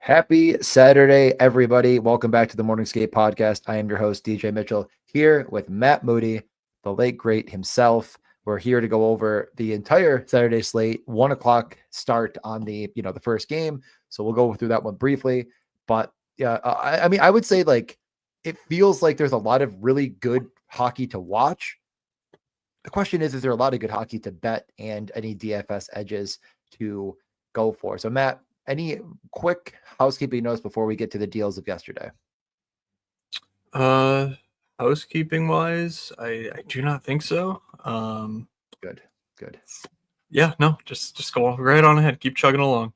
Happy Saturday, everybody. Welcome back to the Morning Skate Podcast. I am your host, DJ Mitchell, here with Matt Moody, the late great himself. We're here to go over the entire Saturday slate, 1 o'clock start on the first game. So we'll go through that one briefly. But yeah, I would say it feels like there's a lot of really good hockey to watch. The question is there a lot of good hockey to bet and any DFS edges to go for? So Matt, any quick housekeeping notes before we get to the deals of yesterday? Housekeeping wise, I do not think so. Good. Yeah, no, just go right on ahead. Keep chugging along.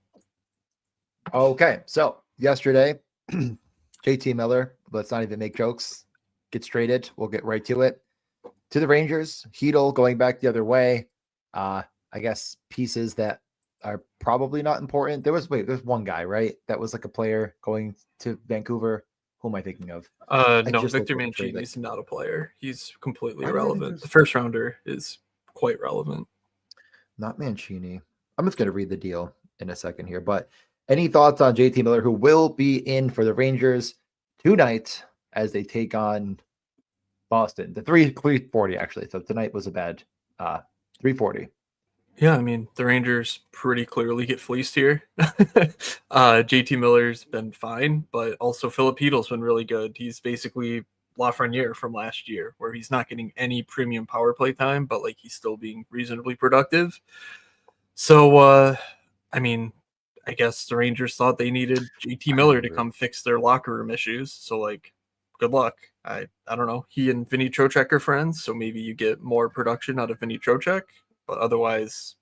Okay, so yesterday, JT Miller, let's not even make jokes, gets traded. We'll get right to it. To the Rangers, Hedl going back the other way. I guess pieces that are probably not important. There's one guy, right? That was like a player going to Vancouver. Who am I thinking of? No, Victor Mancini is not a player. He's completely irrelevant. The first rounder is quite relevant. Not Mancini. I'm just going to read the deal in a second here. But any thoughts on JT Miller, who will be in for the Rangers tonight as they take on Boston? The 340 actually. So tonight was a bad 340. Yeah, I mean, the Rangers pretty clearly get fleeced here. JT Miller's been fine, but also Philip Hedl's been really good. He's basically Lafreniere from last year, where he's not getting any premium power play time, but he's still being reasonably productive. So, I mean, I guess the Rangers thought they needed JT Miller to come fix their locker room issues. So, good luck. I don't know. He and Vinny Trocheck are friends, so maybe you get more production out of Vinny Trocheck. But otherwise,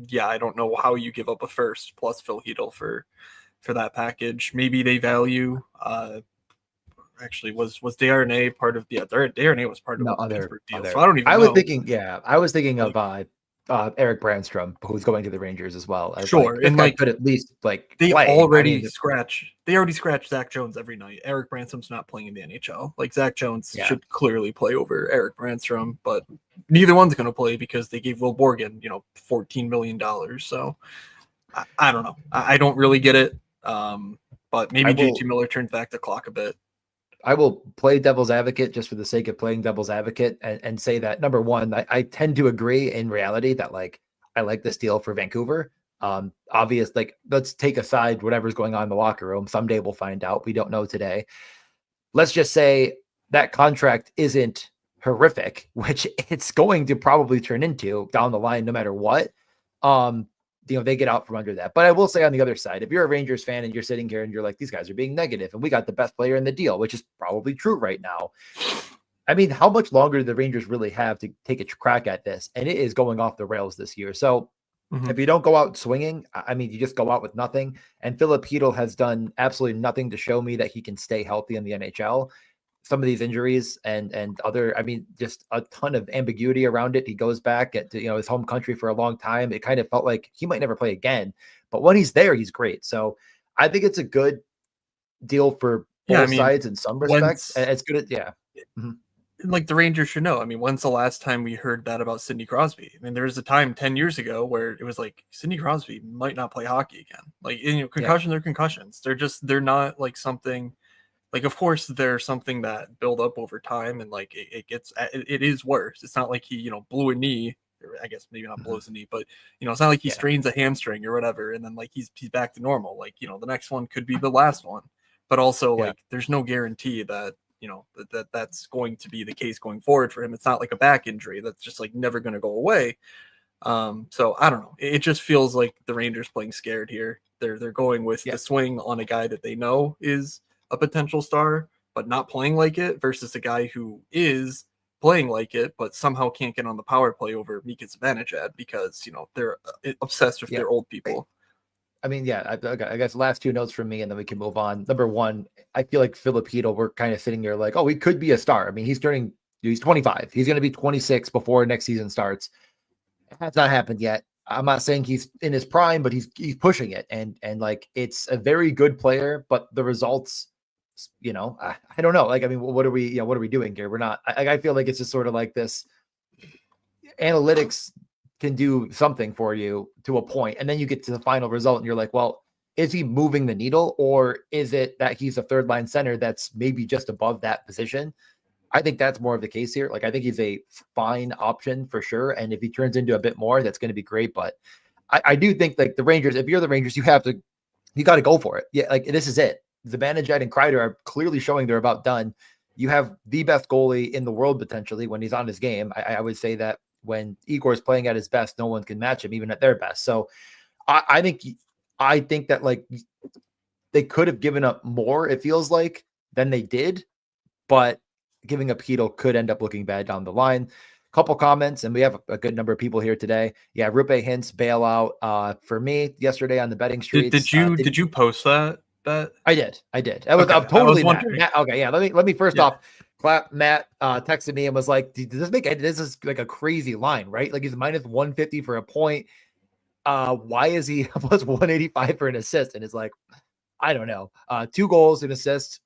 yeah, I don't know how you give up a first plus Phil Hedl for that package. Maybe they value. Actually, was Desharnais part of? Yeah, Desharnais was part of the Pittsburgh deal. So I don't even know. I was thinking of Eric Brandstrom, who's going to the Rangers as well. Sure, and could at least they already scratch Zach Jones every night. Eric Brandstrom's not playing in the NHL. Zach Jones should clearly play over Eric Brandstrom, but neither one's going to play because they gave Will Borgen, $14 million. So I don't know. I don't really get it. But maybe JT Miller turns back the clock a bit. I will play devil's advocate just for the sake of playing devil's advocate and say that, number one, I tend to agree in reality that I like this deal for Vancouver. Obvious, let's take aside whatever's going on in the locker room. Someday we'll find out. We don't know today. Let's just say that contract isn't horrific, which it's going to probably turn into down the line, no matter what. They get out from under that. But I will say on the other side, if you're a Rangers fan and you're sitting here and you're like, these guys are being negative and we got the best player in the deal, which is probably true right now. I mean, how much longer do the Rangers really have to take a crack at this? And it is going off the rails this year. So if you don't go out swinging, I mean, you just go out with nothing. And Philip Hedl has done absolutely nothing to show me that he can stay healthy in the NHL. Some of these injuries and other, I mean, just a ton of ambiguity around it. He goes back to his home country for a long time. It kind of felt like he might never play again, but when he's there, he's great. So I think it's a good deal for both sides in some respects. It's good. The Rangers should know. I mean, when's the last time we heard that about Sidney Crosby? I mean, there was a time 10 years ago where it was Sidney Crosby might not play hockey again. Concussions are concussions. They're not something. Of course, there's something that build up over time, and it is worse. It's not like he, blew a knee, or I guess maybe not blows a knee, but it's not like he strains a hamstring or whatever, and then he's back to normal. The next one could be the last one, but also there's no guarantee that that's going to be the case going forward for him. It's not like a back injury that's just never going to go away. So I don't know. It just feels like the Rangers playing scared here. They're going with the swing on a guy that they know is a potential star, but not playing like it, versus a guy who is playing like it, but somehow can't get on the power play over Mika Zibanejad because, they're obsessed with their old people. I mean, I guess last two notes from me, and then we can move on. Number one, I feel like Philip Hedl, we're kind of sitting here oh, he could be a star. I mean, he's 25. He's going to be 26 before next season starts. That's not happened yet. I'm not saying he's in his prime, but he's pushing it. And it's a very good player, but the results, I don't know. I mean, what are we doing here? We're not, I feel like it's just sort of this analytics can do something for you to a point, and then you get to the final result and you're like, well, is he moving the needle, or is it that he's a third line center that's maybe just above that position? I think that's more of the case here. Like, I think he's a fine option for sure. And if he turns into a bit more, that's going to be great. But I do think like the Rangers, if you're the Rangers, you got to go for it. Yeah. Like, this is it. Zibanejad and Kreider are clearly showing they're about done. You have the best goalie in the world potentially when he's on his game. I would say that when Igor's playing at his best, no one can match him, even at their best. So I think that like they could have given up more, it feels like, than they did, but giving up Hedl could end up looking bad down the line. Couple comments, and we have a good number of people here today. Yeah, Rupe Hintz bailout for me yesterday on the betting streets. Did you post that? I did. I'm totally Matt. Okay, yeah. Let me first off clap. Matt texted me and was like, "Does this make it? This is like a crazy line, right? Like he's minus 150 for a point. Why is he plus 185 for an assist?" And it's like, I don't know. 2 goals, an assist.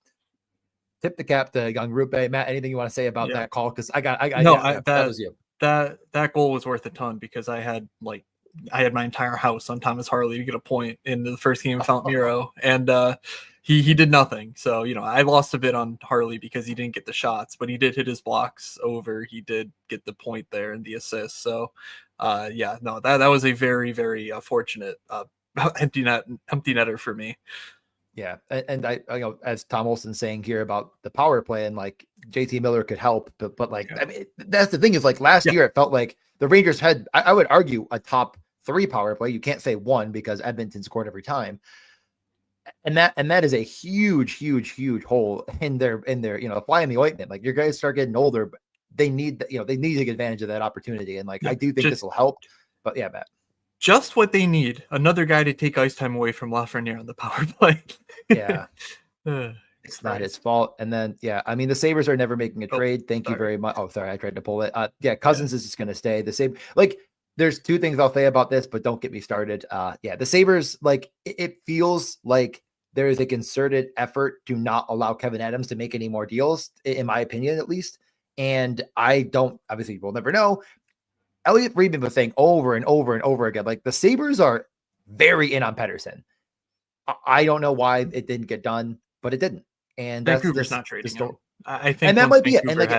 Tip the cap to young Rupe. Matt, anything you want to say about that call? Because that was you. That goal was worth a ton because I had my entire house on Thomas Harley to get a point in the first game of Fount Miro, and he did nothing. So I lost a bit on Harley because he didn't get the shots, but he did hit his blocks over. He did get the point there and the assist. So that was a very, very fortunate empty netter for me. Yeah, and I as Tom Olson's saying here about the power play, and like JT Miller could help, but like I mean, that's the thing is like last year it felt like the Rangers had, I would argue, a top 3 power play. You can't say 1 because Edmonton scored every time, and that is a huge hole in their fly in the ointment. Like, your guys start getting older, but they need to take advantage of that opportunity, and like I do think this will help. But yeah, Matt. Just what they need. Another guy to take ice time away from Lafreniere on the power play. Yeah. It's not his fault. And then, I mean, the Sabres are never making a trade. Thank you very much. Oh, sorry. I tried to pull it. Cousins is just going to stay the same. Like, there's 2 things I'll say about this, but don't get me started. The Sabres, like, it feels like there is a concerted effort to not allow Kevin Adams to make any more deals, in my opinion, at least. And obviously we'll never know. Elliot Friedman was saying over and over and over again, like, the Sabres are very in on Pettersson. I don't know why it didn't get done, but it didn't. And Vancouver's not trading him. I think, and that might be it. And like,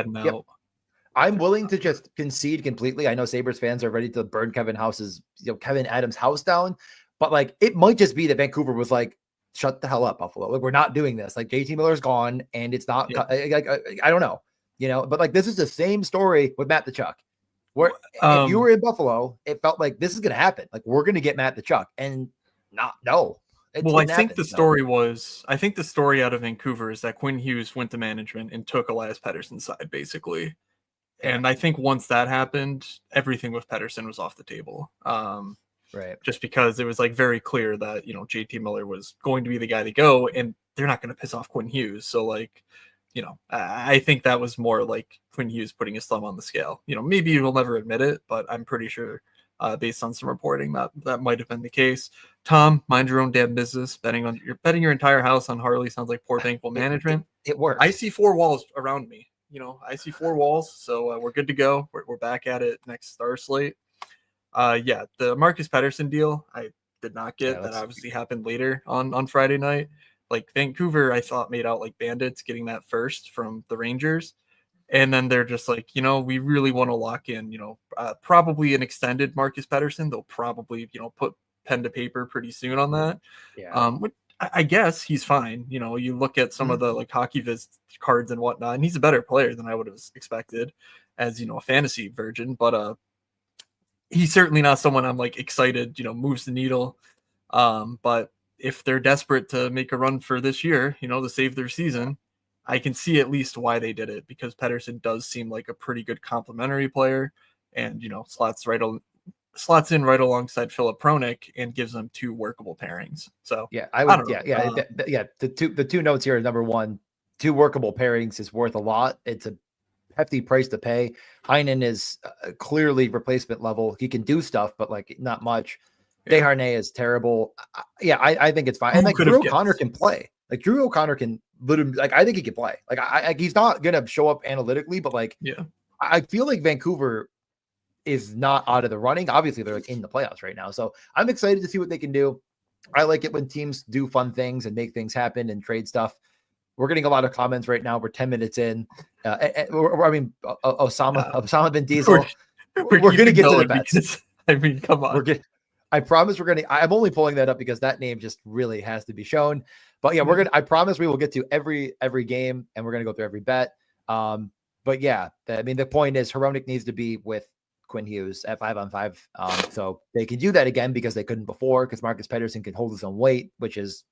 I'm willing Yeah. to just concede completely. I know Sabres fans are ready to burn Kevin Adams' house down, but like, it might just be that Vancouver was like, shut the hell up, Buffalo. Like, we're not doing this. Like, JT Miller's gone, and it's not. I don't know, but like, this is the same story with Matt Tkachuk. Where if you were in Buffalo, it felt like this is going to happen. Like, we're going to get Matt Tkachuk, and no. Well, I think the story out of Vancouver is that Quinn Hughes went to management and took Elias Pettersson's side, basically. And I think once that happened, everything with Pettersson was off the table. Right. Just because it was like very clear that, JT Miller was going to be the guy to go, and they're not going to piss off Quinn Hughes. So like, I think that was more like Quinn Hughes putting his thumb on the scale. Maybe he will never admit it, but I'm pretty sure based on some reporting that might have been the case. Tom, mind your own damn business. Betting your entire house on Harley sounds like poor bankable management. It works. I see 4 walls around me. I see 4 walls, so we're good to go. We're back at it next Star Slate. The Marcus Pettersson deal I did not get. That obviously happened later on Friday night. Like, Vancouver, I thought made out like bandits getting that first from the Rangers. And then they're just like, we really want to lock in, probably an extended Marcus Pettersson. They'll probably, put pen to paper pretty soon on that. Yeah. I guess he's fine. You look at some of the like hockey viz cards and whatnot, and he's a better player than I would have expected as, a fantasy virgin, but he's certainly not someone I'm like excited, moves the needle. But if they're desperate to make a run for this year, to save their season, I can see at least why they did it, because Pettersson does seem like a pretty good complementary player, and slots in right alongside Philip Pronik and gives them 2 workable pairings. So I would. The 2 notes here. Number 1, 2 workable pairings is worth a lot. It's a hefty price to pay. Heinen is clearly replacement level. He can do stuff, but like not much. Desharnais is terrible. I think it's fine. And like Drew O'Connor can play. Like Drew O'Connor can literally, like, I think he can play. Like he's not gonna show up analytically, but like, I feel like Vancouver is not out of the running. Obviously, they're like in the playoffs right now, so I'm excited to see what they can do. I like it when teams do fun things and make things happen and trade stuff. We're getting a lot of comments right now. We're 10 minutes in. Osama bin Diesel. We're We're going to keeping get to the going bets. because, I mean, come on. I promise we're going to, I'm only pulling that up because that name just really has to be shown. But yeah, I promise we will get to every game and we're going to go through every bet. But yeah, I mean, the point is Hronik needs to be with Quinn Hughes at 5-on-5. So they can do that again because they couldn't before, because Marcus Pettersson can hold his own weight, which is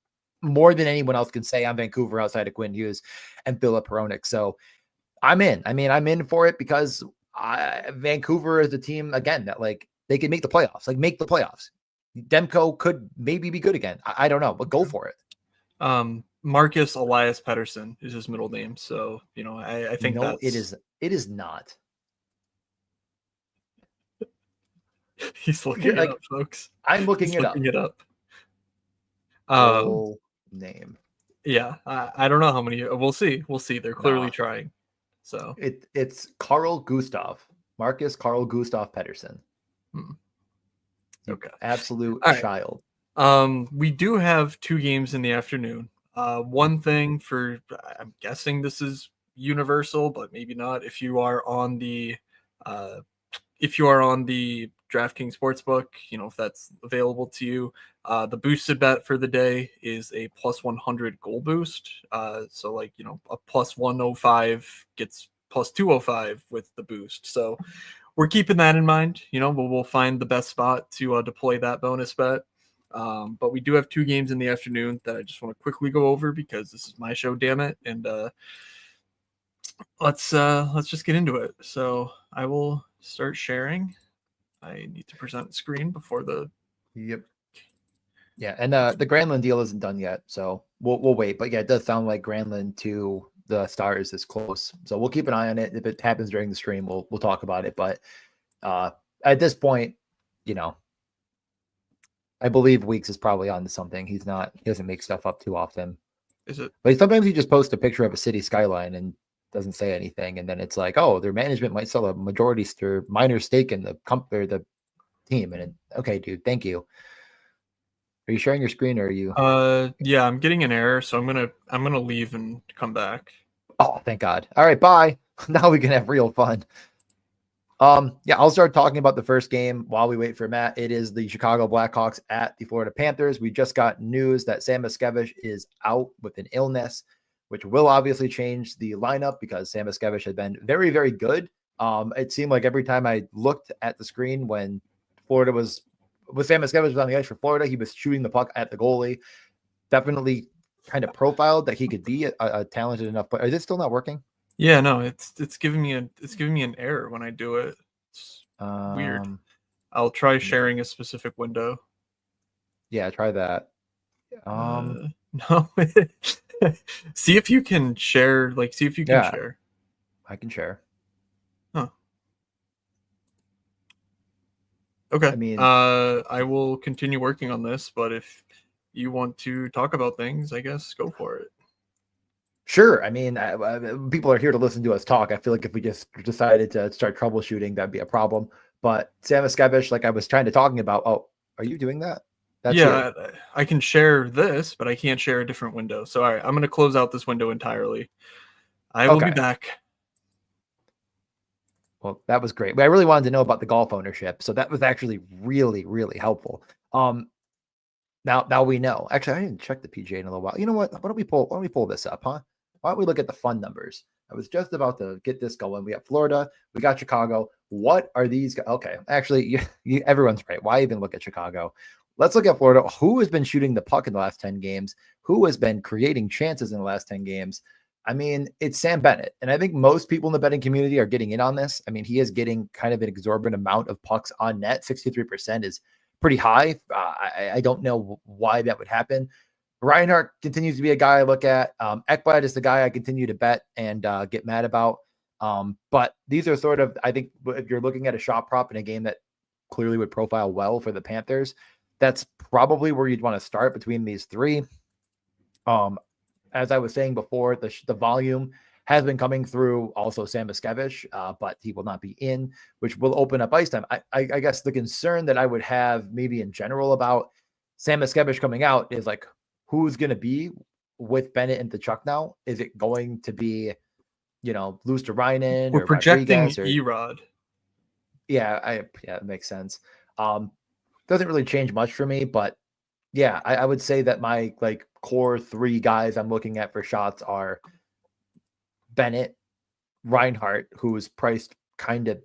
more than anyone else can say on Vancouver outside of Quinn Hughes and Philip Hronik. So I'm in. I mean, I'm in for it because Vancouver is a team, again, that like they can make the playoffs, Demko could maybe be good again. I don't know, but go for it. Marcus Elias Pettersson is his middle name. So, I think it is not. He's looking it up, folks. I'm looking it up. Full name. Yeah, I don't know how many. We'll see. They're clearly trying. So it's Carl Gustav, Marcus Carl Gustav Pettersson. Okay, absolute child. We do have 2 games in the afternoon. One thing for, I'm guessing this is universal, but maybe not. If you are on the DraftKings Sportsbook, if that's available to you, the boosted bet for the day is a plus 100 goal boost. So a plus 105 gets plus 205 with the boost. So we're keeping that in mind. We'll find the best spot to deploy that bonus bet. But we do have 2 games in the afternoon that I just want to quickly go over because this is my show, damn it. And let's just get into it. So I will start sharing. I need to present the screen before the. Yep. Yeah, and the Granlund deal isn't done yet, so we'll wait. But yeah, it does sound like Granlund to the Stars is close, so we'll keep an eye on it. If it happens during the stream, we'll talk about it. But at this point, I believe Weeks is probably on to something. He doesn't make stuff up too often. Is it? But sometimes he just posts a picture of a city skyline and doesn't say anything, and then it's like, oh, their management might sell a minor stake in the the team. And okay, dude, thank you. Are you sharing your screen or are you? Yeah, I'm getting an error, so I'm gonna leave and come back. Oh, thank God. All right, bye. Now we can have real fun. Yeah, I'll start talking about the first game while we wait for Matt. It is the Chicago Blackhawks at the Florida Panthers. We just got news that Sam Miskevish is out with an illness, which will obviously change the lineup because Sam Miskevish had been very, very good. It seemed like every time I looked at the screen when Florida was with Sam Miskevish was on the ice for Florida, he was shooting the puck at the goalie. Definitely kind of profiled that he could be a talented enough player. Is it still not working? Yeah, no, it's giving me an error when I do it. It's weird. I'll try sharing a specific window. Yeah, try that. No. See if you can share. See if you can share. I can share. Huh. Okay. I mean, I will continue working on this, but if you want to talk about things, I guess go for it. Sure. I mean, people are here to listen to us talk. I feel like if we just decided to start troubleshooting, that'd be a problem. But Sam Miskevish, like I was trying to talking about. Oh, are you doing that? That's I can share this, but I can't share a different window. So, all right, I'm going to close out this window entirely. I will be back. Well, that was great. I really wanted to know about the golf ownership, so that was actually really, really helpful. Now we know. Actually, I didn't check the PGA in a little while. You know what? Why don't we pull this up, huh? Why don't we look at the fun numbers? I was just about to get this going. We got Florida, we got Chicago. What are these? Okay, actually, everyone's right. Why even look at Chicago? Let's look at Florida. Who has been shooting the puck in the last 10 games? Who has been creating chances in the last 10 games? I mean, it's Sam Bennett. And I think most people in the betting community are getting in on this. I mean, he is getting kind of an exorbitant amount of pucks on net. 63% is pretty high. I don't know why that would happen. Reinhart continues to be a guy I look at. Ekblad is the guy I continue to bet and get mad about. But these are sort of, I think, if you're looking at a shot prop in a game that clearly would profile well for the Panthers, that's probably where you'd want to start between these three. As I was saying before, the volume has been coming through also Sam Miskevish, but he will not be in, which will open up ice time. I guess the concern that I would have maybe in general about Sam Eskebish coming out is like, who's going to be with Bennett and Tkachuk now? Is it going to be, Luosterainen We're or projecting Rodriguez or Erod. yeah, it makes sense. Doesn't really change much for me, but yeah, I would say that my like core 3 guys I'm looking at for shots are Bennett, Reinhart, who is priced kind of,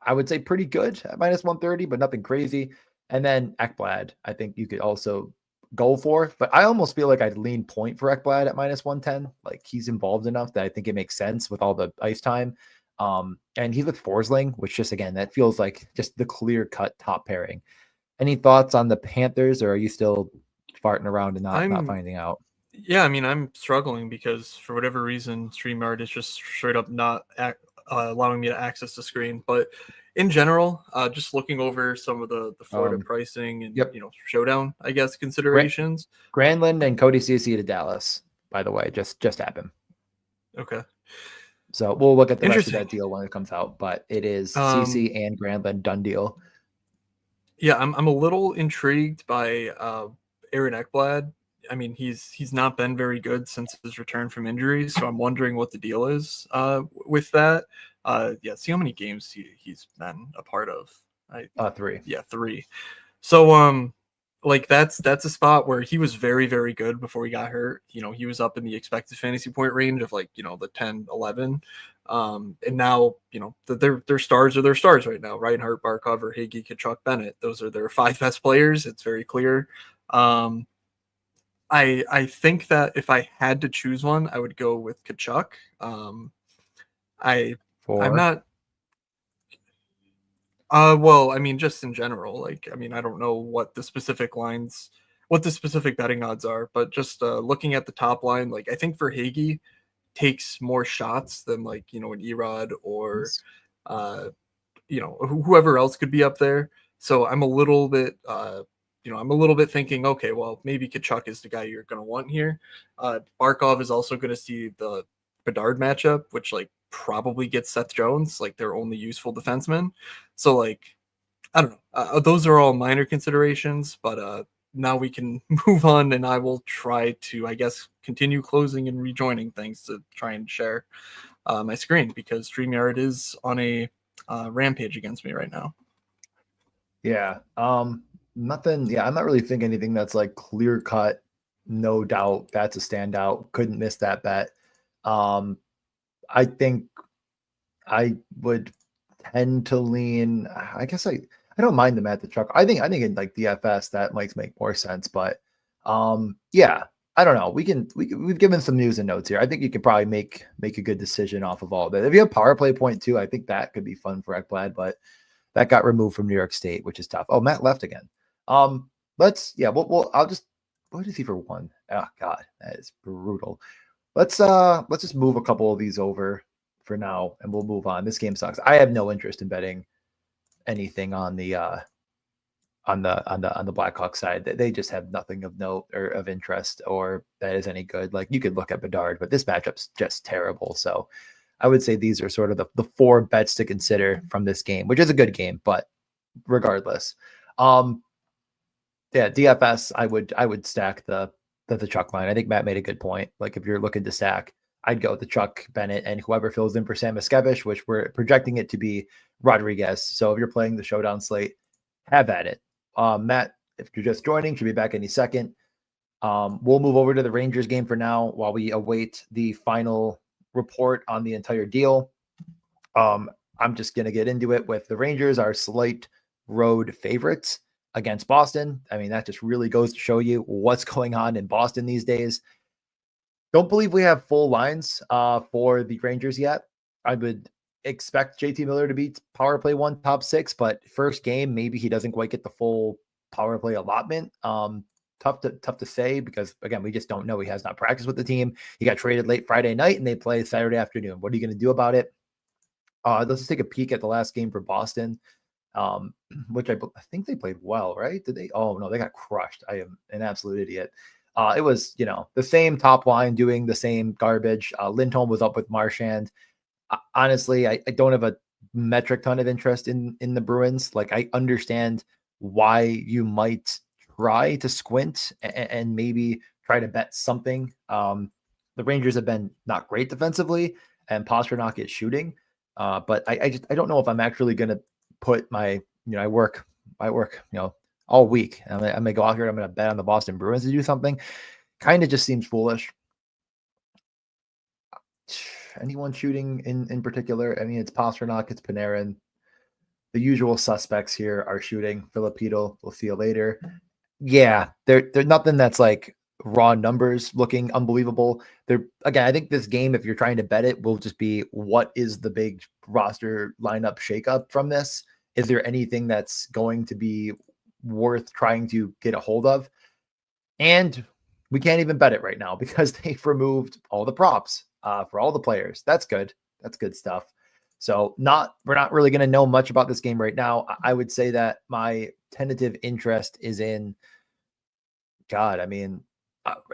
I would say pretty good at minus 130, but nothing crazy. And then Ekblad, I think you could also go for, but I almost feel like I'd lean point for Ekblad at minus 110. Like he's involved enough that I think it makes sense with all the ice time. And he's with Forsling, which just, again, that feels like just the clear cut top pairing. Any thoughts on the Panthers, or are you still farting around and not finding out? Yeah, I mean, I'm struggling because for whatever reason, StreamYard is just straight up not allowing me to access the screen. But in general, just looking over some of the Florida pricing and Yep. showdown, I guess, considerations. Granlund and Cody Ceci to Dallas, by the way, just happened. Okay. So we'll look at the rest of that deal when it comes out, but it is Ceci and Granlund done deal. Yeah, I'm a little intrigued by Aaron Ekblad. I mean, he's not been very good since his return from injury, so I'm wondering what the deal is with that. Yeah, see how many games he's been a part of. 3. Yeah, 3. So like that's a spot where he was very, very good before he got hurt. He was up in the expected fantasy point range of like, the 10, 11. And now, their stars are their stars right now. Reinhart, Barkov, or Higgy, Tkachuk, Bennett. Those are their 5 best players. It's very clear. I think that if I had to choose one, I would go with Tkachuk. I'm not. Well, I mean, just in general, like, I mean, I don't know what the specific betting odds are, but just looking at the top line, like, I think for Hagee takes more shots than like, an Erod or, whoever else could be up there. So I'm a little bit, thinking, okay, well, maybe Tkachuk is the guy you're going to want here. Barkov is also going to see the Bedard matchup, which like probably gets Seth Jones, like their only useful defenseman. So like, I don't know. Those are all minor considerations, but now we can move on, and I will try to, I guess, continue closing and rejoining things to try and share my screen because StreamYard is on a rampage against me right now. Yeah. Nothing. Yeah, I'm not really thinking anything that's like clear cut. No doubt that's a standout. Couldn't miss that bet. I think I would tend to lean. I guess I don't mind them at the truck. I think in like DFS that might make more sense. But yeah, I don't know. We've given some news and notes here. I think you could probably make a good decision off of all of it. If you have power play point too, I think that could be fun for Ekblad, but that got removed from New York State, which is tough. Oh, Matt left again. I'll just, what is he for 1? Oh God, that is brutal. Let's just move a couple of these over for now and we'll move on. This game sucks. I have no interest in betting anything on the Blackhawks side. They just have nothing of note or of interest or that is any good. Like you could look at Bedard, but this matchup's just terrible. So I would say these are sort of the 4 bets to consider from this game, which is a good game, but regardless. Yeah, DFS, I would stack the Chuck line. I think Matt made a good point. Like if you're looking to stack, I'd go with the Chuck, Bennett, and whoever fills in for Sam Eskebish, which we're projecting it to be Rodriguez. So if you're playing the showdown slate, have at it. Matt, if you're just joining, should be back any second. We'll move over to the Rangers game for now while we await the final report on the entire deal. I'm just going to get into it with the Rangers, our slight road favorites against Boston. I mean, that just really goes to show you what's going on in Boston these days. Don't believe we have full lines for the Rangers yet. I would expect JT Miller to be power play 1 top 6, but first game, maybe he doesn't quite get the full power play allotment. Tough to say because again, we just don't know. He has not practiced with the team. He got traded late Friday night and they play Saturday afternoon. What are you going to do about it? Let's just take a peek at the last game for Boston, which I think they played well, right? Did they? Oh no, they got crushed. I am an absolute idiot. It was, the same top line doing the same garbage. Lindholm was up with Marchand. Honestly, I don't have a metric ton of interest in the Bruins. Like I understand why you might try to squint and maybe try to bet something. The Rangers have been not great defensively, and Pastrnak is shooting. But I don't know if I'm actually going to put my, I work, all week. I'm gonna go out here. I'm gonna bet on the Boston Bruins to do something. Kind of just seems foolish. Anyone shooting in particular? I mean, it's Pastrnak, it's Panarin. The usual suspects here are shooting. Filipino, we'll see you later. Yeah, they're nothing that's like raw numbers looking unbelievable. Again, I think this game, if you're trying to bet it, will just be what is the big roster lineup shakeup from this? Is there anything that's going to be worth trying to get a hold of? And we can't even bet it right now because they've removed all the props for all the players. That's good. That's good stuff. So we're not really going to know much about this game right now. I would say that my tentative interest is in, God, I mean,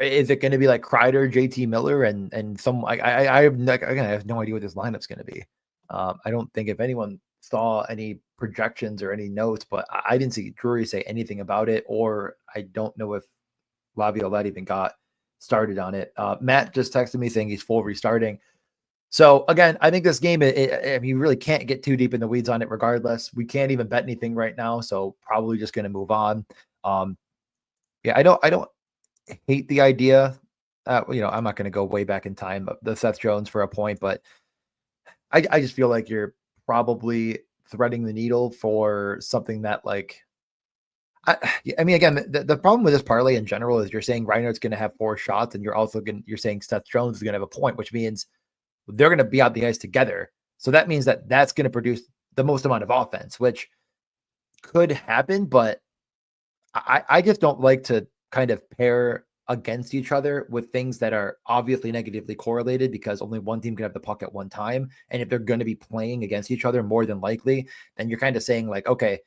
is it going to be like Kreider, JT Miller, and some? I have no idea what this lineup's going to be. I don't think if anyone saw any projections or any notes, but I didn't see Drury say anything about it, or I don't know if Laviolette even got started on it. Matt just texted me saying he's full restarting. So again, I think this game, I mean, you really can't get too deep in the weeds on it regardless. We can't even bet anything right now. So probably just going to move on. Yeah, I don't hate the idea. I'm not going to go way back in time, the Seth Jones for a point, but I just feel like you're probably threading the needle for something that like, I mean, again, the problem with this parlay in general is you're saying Reinhardt's going to have 4 shots, and you're saying Seth Jones is going to have a point, which means they're going to be out the ice together. So that means that that's going to produce the most amount of offense, which could happen, but I just don't like to kind of pair against each other with things that are obviously negatively correlated because only one team can have the puck at one time. And if they're going to be playing against each other more than likely, then you're kind of saying like, okay,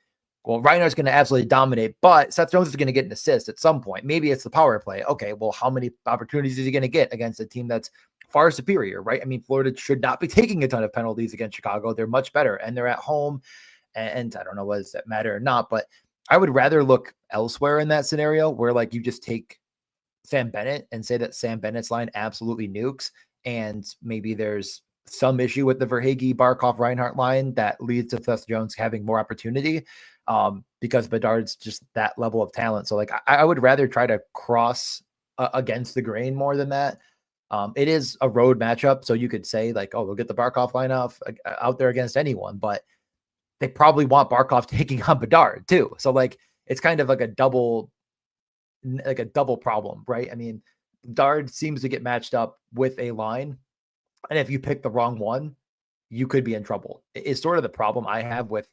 well, Reinhardt's going to absolutely dominate, but Seth Jones is going to get an assist at some point. Maybe it's the power play. Okay, well, how many opportunities is he going to get against a team that's far superior, right? I mean, Florida should not be taking a ton of penalties against Chicago. They're much better, and they're at home. And I don't know whether that matter or not, but I would rather look elsewhere in that scenario where like you just take Sam Bennett and say that Sam Bennett's line absolutely nukes, and maybe there's some issue with the Verhaeghe, Barkov, Reinhart line that leads to Seth Jones having more opportunity because Bedard's just that level of talent. So like I would rather try to cross against the grain more than that. It is a road matchup, so you could say like, oh, they'll get the Barkov line off out there against anyone, but they probably want Barkov taking on Bedard too. So like it's kind of like a double problem, right? I mean, Bedard seems to get matched up with a line, and if you pick the wrong one, you could be in trouble. It's sort of the problem I have with,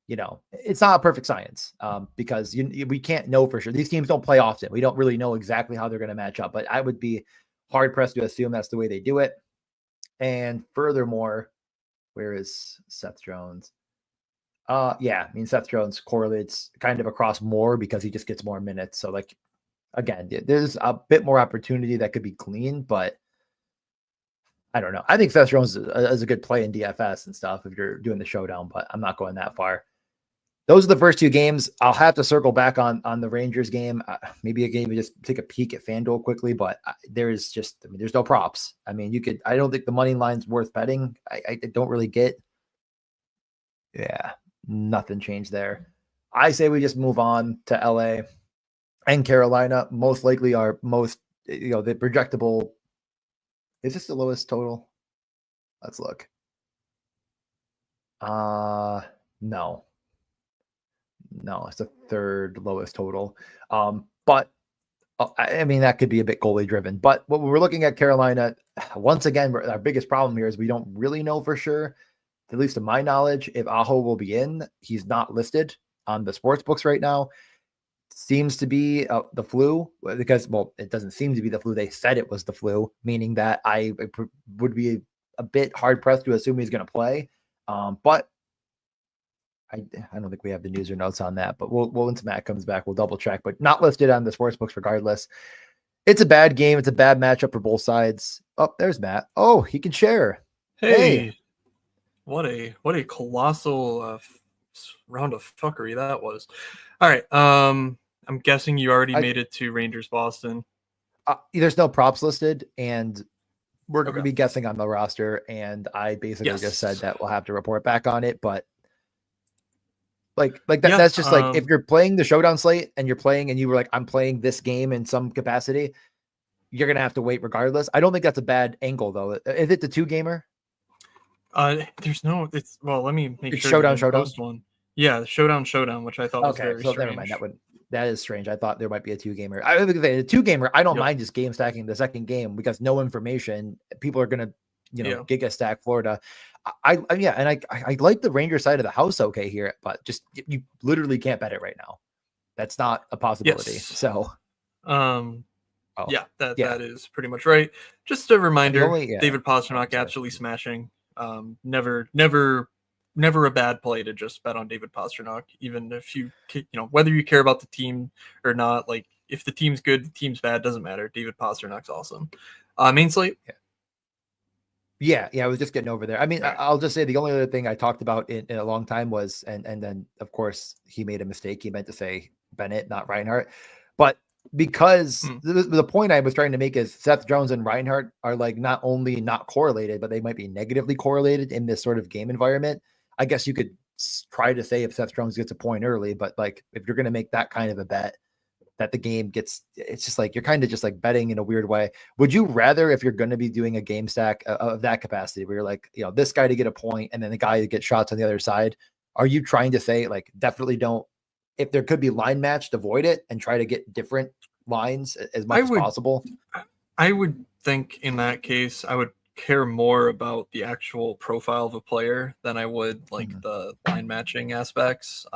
it's not a perfect science because we can't know for sure. These teams don't play often. We don't really know exactly how they're going to match up, but I would be hard pressed to assume that's the way they do it. And furthermore, where is Seth Jones? Yeah, I mean, Seth Jones correlates kind of across more because he just gets more minutes. So like, again, there's a bit more opportunity that could be gleaned, but I don't know. I think Seth Jones is a good play in DFS and stuff if you're doing the showdown, but I'm not going that far. Those are the first 2 games. I'll have to circle back on the Rangers game. Maybe a game to just take a peek at FanDuel quickly, but there's no props. I mean, I don't think the money line's worth betting. I don't really get. Yeah, nothing changed there. I say we just move on to LA and Carolina. Most likely our most, the projectable. Is this the lowest total? Let's look. No, it's the 3rd lowest total. But I mean, that could be a bit goalie driven, but what we're looking at Carolina, once again, our biggest problem here is we don't really know for sure, at least to my knowledge, if Aho will be in. He's not listed on the sports books right now. Seems to be the flu because, well, it doesn't seem to be the flu. They said it was the flu, meaning that I would be a bit hard pressed to assume he's going to play. But I don't think we have the news or notes on that, but we'll once Matt comes back, we'll double check, but not listed on the sports books regardless. It's a bad game. It's a bad matchup for both sides. Oh, there's Matt. Oh, he can share. Hey. What a colossal round of fuckery that was. All right. I'm guessing you already made it to Rangers Boston. There's no props listed, and we're going to Okay. be guessing on the roster. And I basically just said that we'll have to report back on it. But like that, Yeah, that's just like if you're playing the showdown slate and you're playing and you were like, I'm playing this game in some capacity, you're going to have to wait regardless. I don't think that's a bad angle, though. Is it the 2-gamer? There's no. It's well. Let me make It's sure. showdown. Post one. Yeah, the showdown, which I thought was very strange. Never mind. That is strange. I thought there might be a 2-gamer. I think the 2-gamer. I don't mind just game stacking the second game because no information. People are gonna, giga stack Florida. I like the Ranger side of the house. Okay, here, but just you literally can't bet it right now. That's not a possibility. Yes. So, that is pretty much right. Just a reminder: David Pastrnak absolutely smashing. Never a bad play to just bet on David Pastrnak, even if whether you care about the team or not. Like if the team's good, the team's bad, doesn't matter. David Pasternak's awesome. Main slate. Yeah, I was just getting over there. I mean, I'll just say the only other thing I talked about in a long time was, and then of course he made a mistake. He meant to say Bennett, not Reinhart. But because the point I was trying to make is Seth Jones and Reinhart are like not only not correlated, but they might be negatively correlated in this sort of game environment. I guess you could try to say if Seth Jones gets a point early, but like if you're going to make that kind of a bet that the game gets, it's just like you're kind of just like betting in a weird way. Would you rather, if you're going to be doing a game stack of that capacity where you're like, this guy to get a point and then the guy to get shots on the other side, are you trying to say like definitely don't, if there could be line matched, avoid it and try to get different lines as much as possible? I would think in that case, I would care more about the actual profile of a player than I would like the line matching aspects.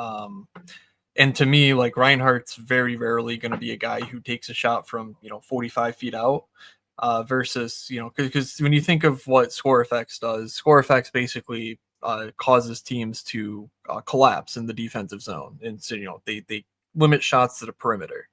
And to me, like Reinhardt's very rarely going to be a guy who takes a shot from 45 feet out versus because when you think of what Score Effects does, Score Effects basically causes teams to collapse in the defensive zone, and so they limit shots to the perimeter.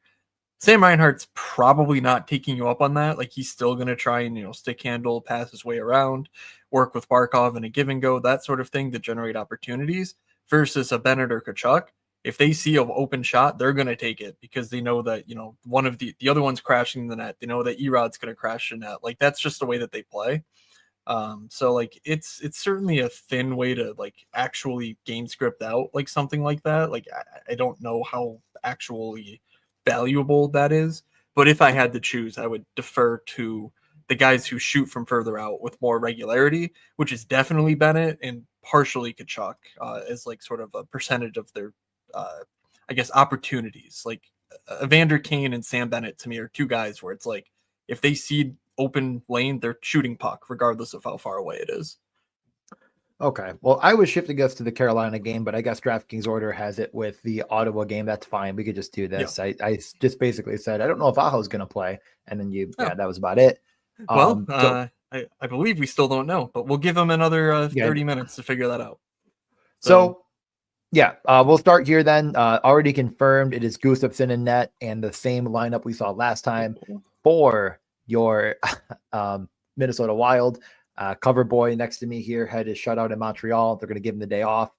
Sam Reinhardt's probably not taking you up on that. Like he's still going to try and stick handle, pass his way around, work with Barkov in a give and go, that sort of thing to generate opportunities. Versus a Bennett or Kachuk, if they see an open shot, they're going to take it because they know that one of the other one's crashing the net. They know that Erod's going to crash the net. Like that's just the way that they play. So like it's certainly a thin way to like actually game script out like something like that. Like I don't know how actually valuable that is, but if I had to choose, I would defer to the guys who shoot from further out with more regularity, which is definitely Bennett and partially Kachuk as like sort of a percentage of their I guess opportunities. Like Evander Kane and Sam Bennett to me are two guys where it's like if they see open lane, they're shooting puck regardless of how far away it is. Okay. Well, I was shifting us to the Carolina game, but I guess DraftKings order has it with the Ottawa game. That's fine. We could just do this. Yeah. I just basically said, I don't know if Aho's going to play. And then that was about it. Well, I believe we still don't know, but we'll give him another 30 minutes to figure that out. So we'll start here then. Already confirmed. It is Gustafsson in net and the same lineup we saw last time for your Minnesota Wild. Cover boy next to me here had his shutout in Montreal. They're going to give him the day off.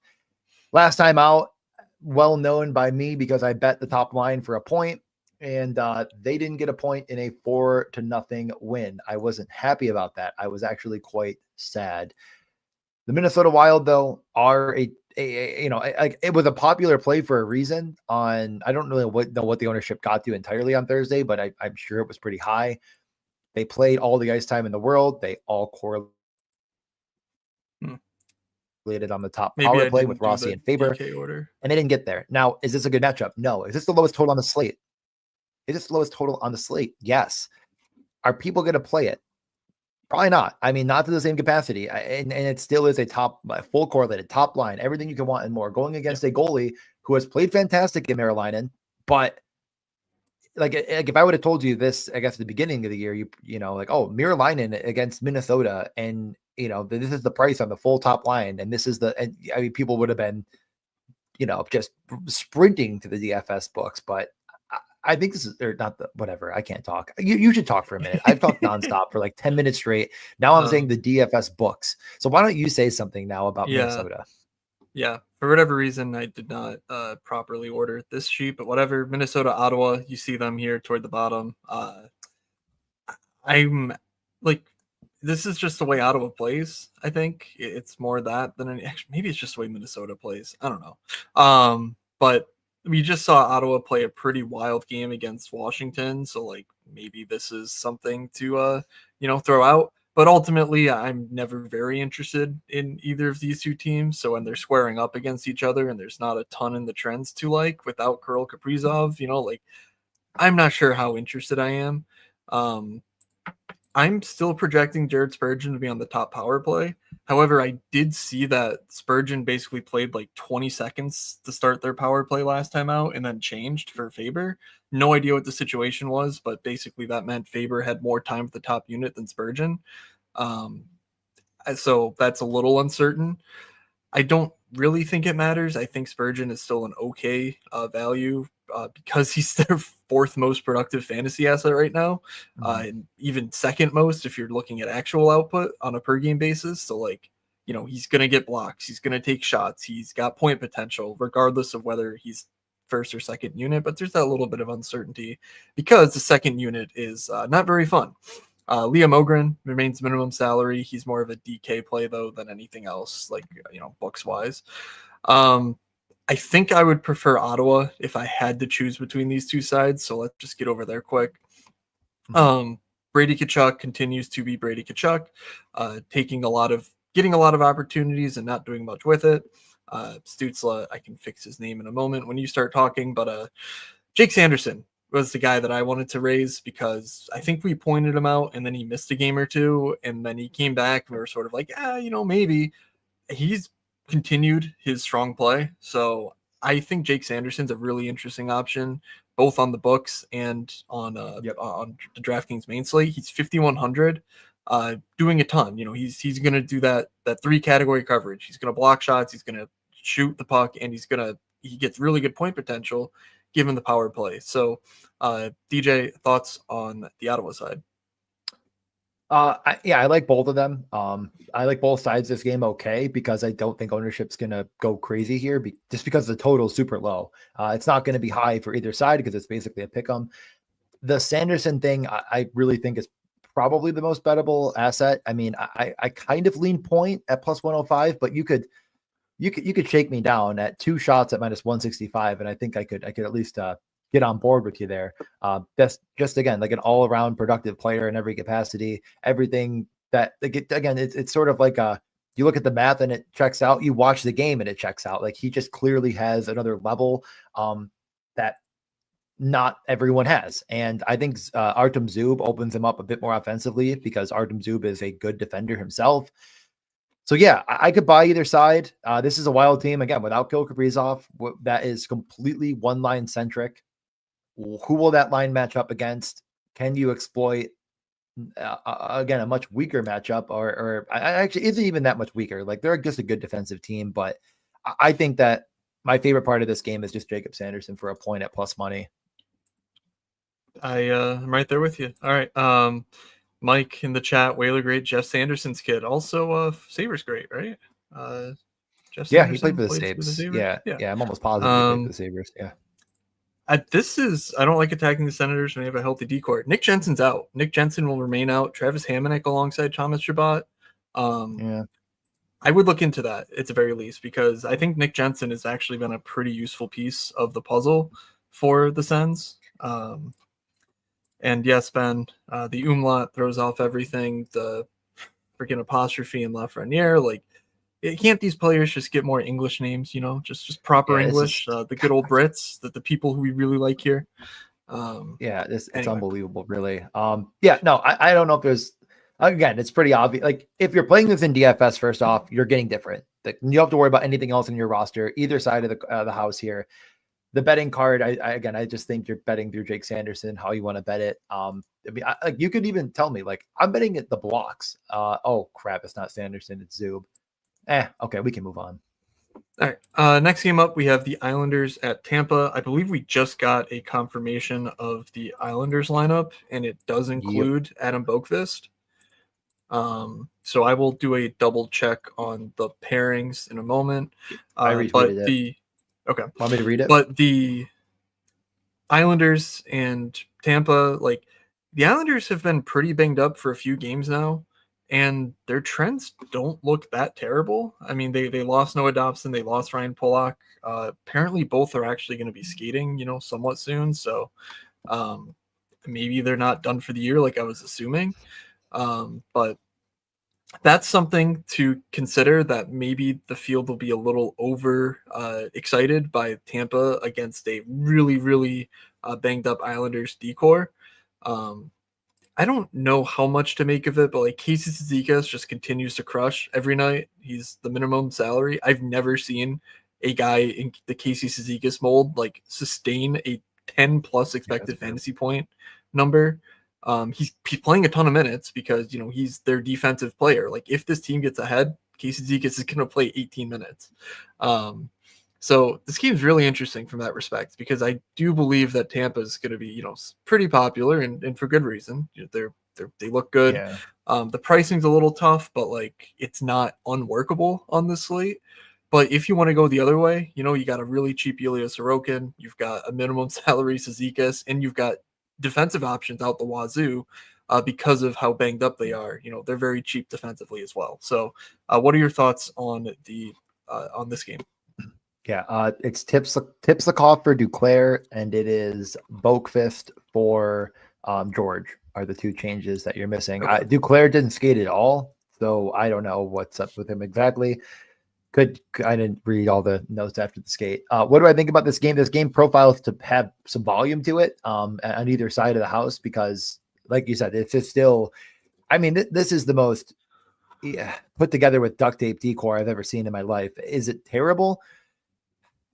Last time out, well known by me because I bet the top line for a point, and they didn't get a point in a 4-0 win. I wasn't happy about that. I was actually quite sad. The Minnesota Wild, though, are it was a popular play for a reason. I don't really know what the ownership got to entirely on Thursday, but I'm sure it was pretty high. They played all the ice time in the world. They all correlated on the top power play with Rossi and Faber, and they didn't get there. Now, is this a good matchup? No. Is this the lowest total on the slate? Is this the lowest total on the slate? Yes. Are people going to play it? Probably not. I mean, not to the same capacity. And it still is a full correlated top line, everything you can want and more, going against a goalie who has played fantastic in Maryland, but like if I would have told you this, I guess at the beginning of the year, Miralainen against Minnesota, and this is the price on the full top line, and this is people would have been, just sprinting to the DFS books. But I think this is whatever. I can't talk. You should talk for a minute. I've talked nonstop for like 10 minutes straight. Now I'm saying the DFS books. So why don't you say something now about Minnesota? Yeah. For whatever reason, I did not properly order this sheet, but whatever. Minnesota, Ottawa, you see them here toward the bottom. I'm like, this is just the way Ottawa plays. I think it's more that than actually, maybe it's just the way Minnesota plays. I don't know. But we just saw Ottawa play a pretty wild game against Washington, so like maybe this is something to throw out. But ultimately, I'm never very interested in either of these two teams. So when they're squaring up against each other and there's not a ton in the trends to like without Kirill Kaprizov, like I'm not sure how interested I am. I'm still projecting Jared Spurgeon to be on the top power play. However, I did see that Spurgeon basically played like 20 seconds to start their power play last time out and then changed for Faber. No idea what the situation was, but basically that meant Faber had more time with the top unit than Spurgeon. So that's a little uncertain. I don't really think it matters. I think Spurgeon is still an okay value because he's their fourth most productive fantasy asset right now, and even second most if you're looking at actual output on a per game basis. So like, he's going to get blocks. He's going to take shots. He's got point potential regardless of whether he's first or second unit, but there's that little bit of uncertainty because the second unit is not very fun. Liam Ogren remains minimum salary. He's more of a DK play though than anything else, like books wise. I think I would prefer Ottawa if I had to choose between these two sides. So let's just get over there quick. Brady Tkachuk continues to be Brady Tkachuk, getting a lot of opportunities and not doing much with it. Stutzla, I can fix his name in a moment when you start talking, but Jake Sanderson was the guy that I wanted to raise because I think we pointed him out and then he missed a game or two and then he came back and we were sort of like, maybe. He's continued his strong play. So I think Jake Sanderson's a really interesting option, both on the books and on the DraftKings main slate. He's 5,100, doing a ton. He's going to do that 3 category coverage. He's going to block shots. He's going to shoot the puck, and he gets really good point potential given the power play. So, DJ, thoughts on the Ottawa side? I like both of them. I like both sides of this game okay because I don't think ownership's going to go crazy here just because the total is super low. It's not going to be high for either side because it's basically a pick 'em. The Sanderson thing, I really think is probably the most bettable asset. I mean, I kind of lean point at plus 105, but you could shake me down at 2 shots at minus 165, and I think I could at least get on board with you there. That's just again like an all-around productive player in every capacity. Everything that again, it's sort of like you look at the math and it checks out. You watch the game and it checks out. Like he just clearly has another level that not everyone has. And I think Artem Zub opens him up a bit more offensively because Artem Zub is a good defender himself. So yeah, I could buy either side. This is a wild team again without Kirill Kaprizov. That is completely one line centric. Who will that line match up against? Can you exploit again a much weaker matchup, or actually isn't even that much weaker? Like they're just a good defensive team, but I think that my favorite part of this game is just Jacob Sanderson for a point at plus money. I'm right there with you. All right. Mike in the chat, Whaler great, Jeff Sanderson's kid. Also Sabres great, right? Jeff Sanderson he played for the Sabres. Yeah, I'm almost positive he played for the Sabres. Yeah. I don't like attacking the Senators when they have a healthy decor. Nick Jensen's out. Nick Jensen will remain out. Travis Hamonic alongside Thomas Chabot. I would look into that at the very least because I think Nick Jensen has actually been a pretty useful piece of the puzzle for the Sens. And yes, Ben, the umlaut throws off everything. The freaking apostrophe in Lafreniere, like, can't these players just get more English names? Just proper English. The good old Brits, the people who we really like here. It's unbelievable, really. I don't know if there's. Again, it's pretty obvious. Like if you're playing this in DFS, first off, you're getting different. Like, you don't have to worry about anything else in your roster, either side of the house here. The betting card, I just think you're betting through Jake Sanderson, how you want to bet it. You could even tell me, like, I'm betting at the blocks. Oh crap, it's not Sanderson, it's Zub. Okay, we can move on. All right. Next game up, we have the Islanders at Tampa. I believe we just got a confirmation of the Islanders lineup, and it does include Adam Boqvist. So I will do a double check on the pairings in a moment. I retweeted it. Okay, Want me to read it? but the Islanders and Tampa, like the Islanders have been pretty banged up for a few games now, and their trends don't look that terrible. I mean, they lost Noah Dobson, they lost Ryan Pollock. Apparently, both are actually going to be skating, somewhat soon. So um, maybe they're not done for the year, like I was assuming. But that's something to consider, that maybe the field will be a little over excited by Tampa against a really, really banged up Islanders decor. Um, I don't know how much to make of it, but like Casey Cizikas just continues to crush every night. He's the minimum salary. I've never seen a guy in the Casey Cizikas mold like sustain a 10 plus expected fantasy point number. He's playing a ton of minutes because he's their defensive player. Like if this team gets ahead, Casey Cizikas is going to play 18 minutes. So this game's really interesting from that respect, because I do believe that Tampa is going to be, pretty popular and for good reason. They look good. Yeah. The pricing's a little tough, but like it's not unworkable on this slate. But if you want to go the other way, you got a really cheap Ilya Sorokin, you've got a minimum salary Cizikas, and you've got defensive options out the wazoo because of how banged up they are. They're very cheap defensively as well. So, what are your thoughts on this game? Yeah, it's Tipsakov for Duclair, and it is Boakfist for George are the two changes that you're missing. Okay. Duclair didn't skate at all, so I don't know what's up with him exactly. I didn't read all the notes after the skate. What do I think about this game? This game profiles to have some volume to it on either side of the house, because, like you said, it's just still. I mean, this is the most put together with duct tape decor I've ever seen in my life. Is it terrible?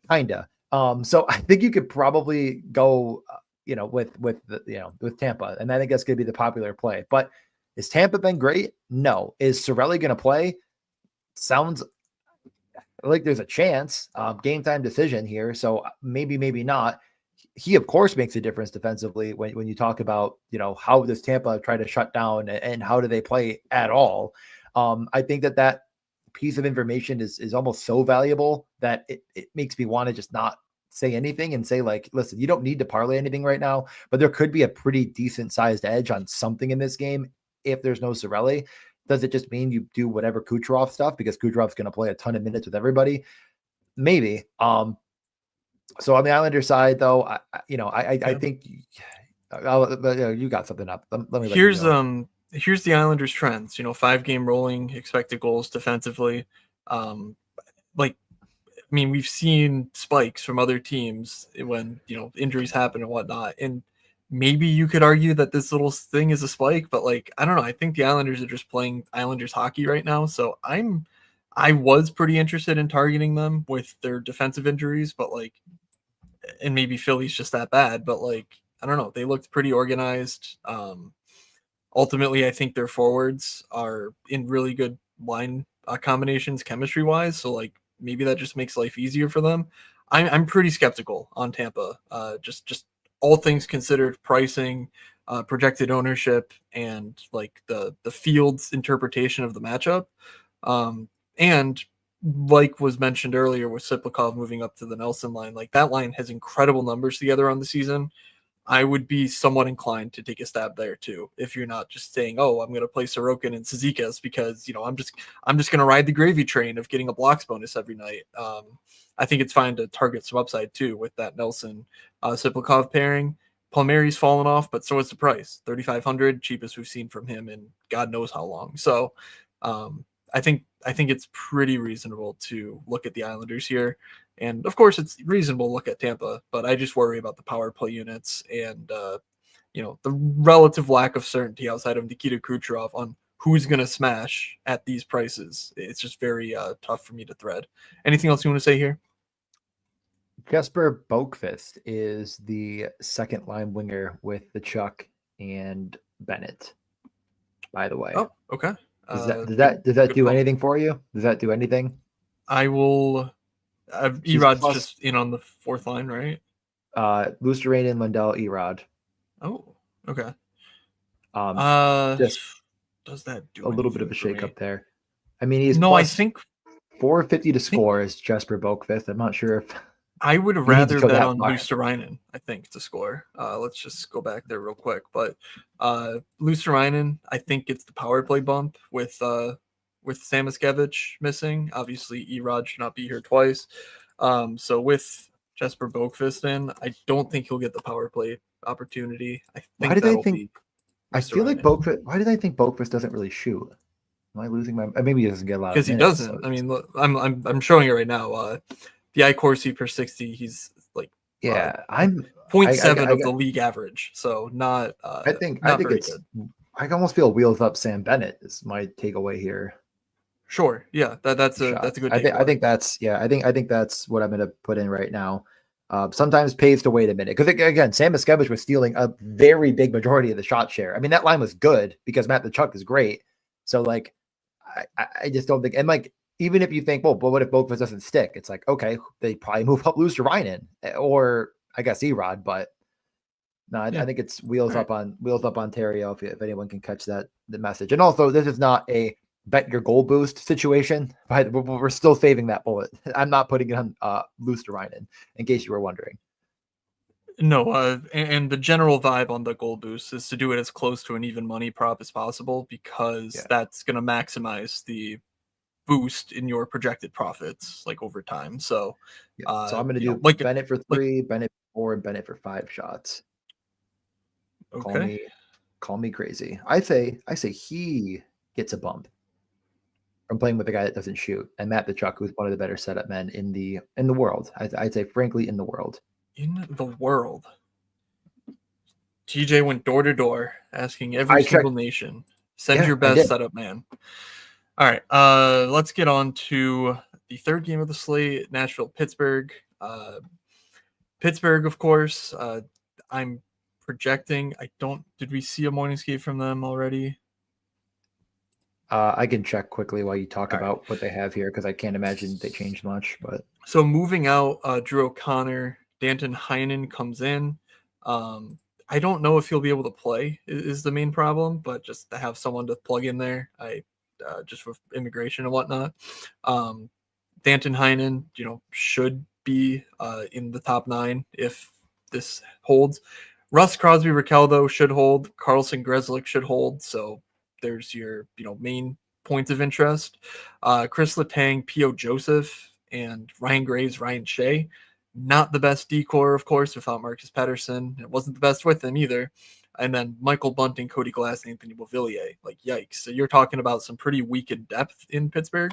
Kinda. So I think you could probably go, with Tampa, and I think that's going to be the popular play. But is Tampa been great? No. Is Cirelli going to play? Sounds like there's a chance. Game time decision here, so maybe not. He of course makes a difference defensively when you talk about how does Tampa try to shut down and how do they play at all. I think that piece of information is almost so valuable that it makes me want to just not say anything and say, like, listen, you don't need to parlay anything right now, but there could be a pretty decent sized edge on something in this game if there's no Cirelli. Does it just mean you do whatever Kucherov stuff because Kucherov's going to play a ton of minutes with everybody? Maybe. So on the Islander side, though, I think you got something up. Let me. Here's the Islanders' trends. 5-game rolling expected goals defensively. We've seen spikes from other teams when injuries happen and whatnot, and maybe you could argue that this little thing is a spike, but I don't know. I think the Islanders are just playing Islanders hockey right now, so I was pretty interested in targeting them with their defensive injuries, but and maybe Philly's just that bad, but I don't know. They looked pretty organized. Ultimately, I think their forwards are in really good line combinations chemistry wise. So maybe that just makes life easier for them. I'm pretty skeptical on Tampa. Just all things considered, pricing, projected ownership, and the field's interpretation of the matchup. And like was mentioned earlier with Siplikov moving up to the Nelson line, that line has incredible numbers together on the season. I would be somewhat inclined to take a stab there too, if you're not just saying, "Oh, I'm going to play Sorokin and Cizikas because I'm just going to ride the gravy train of getting a blocks bonus every night." I think it's fine to target some upside too with that Nelson Siplikov pairing. Palmieri's fallen off, but so is the price, $3,500, cheapest we've seen from him in God knows how long. So I think it's pretty reasonable to look at the Islanders here. And of course, it's reasonable to look at Tampa, but I just worry about the power play units and the relative lack of certainty outside of Nikita Kucherov on who's going to smash at these prices. It's just very tough for me to thread. Anything else you want to say here? Jesper Boakfist is the second line winger with the Chuck and Bennett. By the way, oh, okay. Does that do anything for you? Does that do anything? I will. Erod's just in on the fourth line, right? Luosterainen, Lundell, Erod. Oh, okay. Just does that do a little bit of a anything for me? shakeup there. I mean, he's No, I plus think 450 to score is Jesper Boqvist. I'm not sure if I would you need to rather go bet that on far. Luosterainen, I think, to score. Let's just go back there real quick. But Luosterainen, I think, gets the power play bump with Samoskevich missing. Obviously, Erod should not be here twice. So with Jesper Boqvist in, I don't think he'll get the power play opportunity. I Why think did I that'll think? be I feel like Luosterainen. Boqvist. Why did I think Boqvist doesn't really shoot? Am I losing my? Maybe he doesn't get a lot Because of he minutes. So doesn't. I mean, look, I'm showing it right now. The iCourse per 60, he's like yeah, zero point I 0.7 I of the league average, so not I think very it's. good. I almost feel wheels up Sam Bennett is my takeaway here. Sure, yeah, that's a Shots. good I takeaway. think that's I think that's what I'm going to put in right now. Sometimes pays to wait a minute because again, Sam Miscavige was stealing a very big majority of the shot share. I mean, that line was good because Matt Tkachuk is great. So like, I just don't think, and like, even if you think, well, but what if Boqvist doesn't stick? It's like, okay, they probably move up Luosterainen or I guess Erod, but no, I think it's wheels up Ontario. If anyone can catch the message, and also this is not a bet your goal boost situation, but we're still saving that bullet. I'm not putting it on Luosterainen, in case you were wondering. No, and the general vibe on the goal boost is to do it as close to an even money prop as possible because that's going to maximize the boost in your projected profits like over time. So, so I'm going to do Bennett for 3, Bennett for 4, and Bennett for 5 shots. Okay. Call me crazy. I say he gets a bump from playing with a guy that doesn't shoot, and Matt Tkachuk, who's one of the better setup men in the world. I'd say, frankly, in the world. In the world. TJ went door to door asking every single nation, send your best setup man. All right, let's get on to the third game of the slate, Nashville-Pittsburgh. Pittsburgh, of course, I'm projecting. Did we see a morning skate from them already? I can check quickly while you talk about what they have here because I can't imagine they changed much. But so moving out, Drew O'Connor, Danton Heinen comes in. I don't know if he'll be able to play is the main problem, but just to have someone to plug in there, just with immigration and whatnot. Danton Heinen, should be in the top 9 if this holds. Russ Crosby Raquel, though, should hold. Carlson Grzelcyk should hold. So there's your main points of interest. Chris Letang, P.O. Joseph, and Ryan Graves, Ryan Shea. Not the best decor, of course, without Marcus Pettersson. It wasn't the best with him either. And then Michael Bunting, Cody Glass, and Anthony Beauvillier. Like, yikes. So you're talking about some pretty weakened depth in Pittsburgh.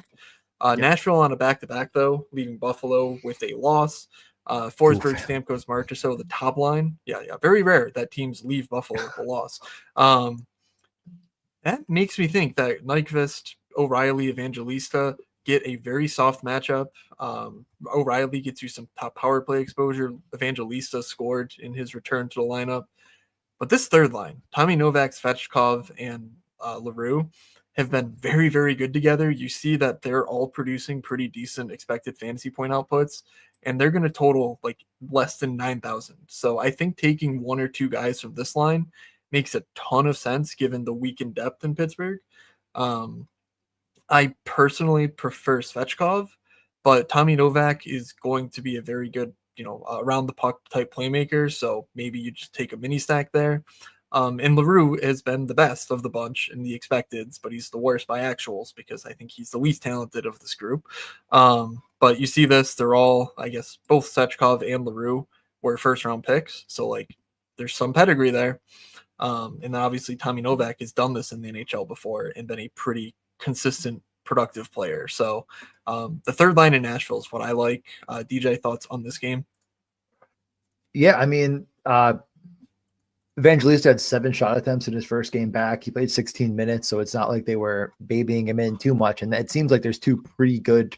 Nashville on a back-to-back, though, leaving Buffalo with a loss. Forsberg, Stamkos, Marchessault, the top line. Yeah. Very rare that teams leave Buffalo with a loss. That makes me think that Nyquist, O'Reilly, Evangelista get a very soft matchup. O'Reilly gets you some top power play exposure. Evangelista scored in his return to the lineup. But this third line, Tommy Novak, Svechkov, and LaRue, have been very, very good together. You see that they're all producing pretty decent expected fantasy point outputs, and they're going to total like less than 9,000. So I think taking one or two guys from this line makes a ton of sense given the weakened depth in Pittsburgh. I personally prefer Svechkov, but Tommy Novak is going to be a very good, around the puck type playmaker. So maybe you just take a mini stack there. And LaRue has been the best of the bunch in the expecteds, but he's the worst by actuals because I think he's the least talented of this group. But you see this, they're all, I guess, both Svechkov and LaRue were first round picks. So like there's some pedigree there. And then obviously Tommy Novak has done this in the NHL before and been a pretty consistent, productive player. So the third line in Nashville is what I like. DJ, thoughts on this game? Yeah, I mean, Evangelista had 7 shot attempts in his first game back. He played 16 minutes, so it's not like they were babying him in too much. And it seems like there's 2 pretty good,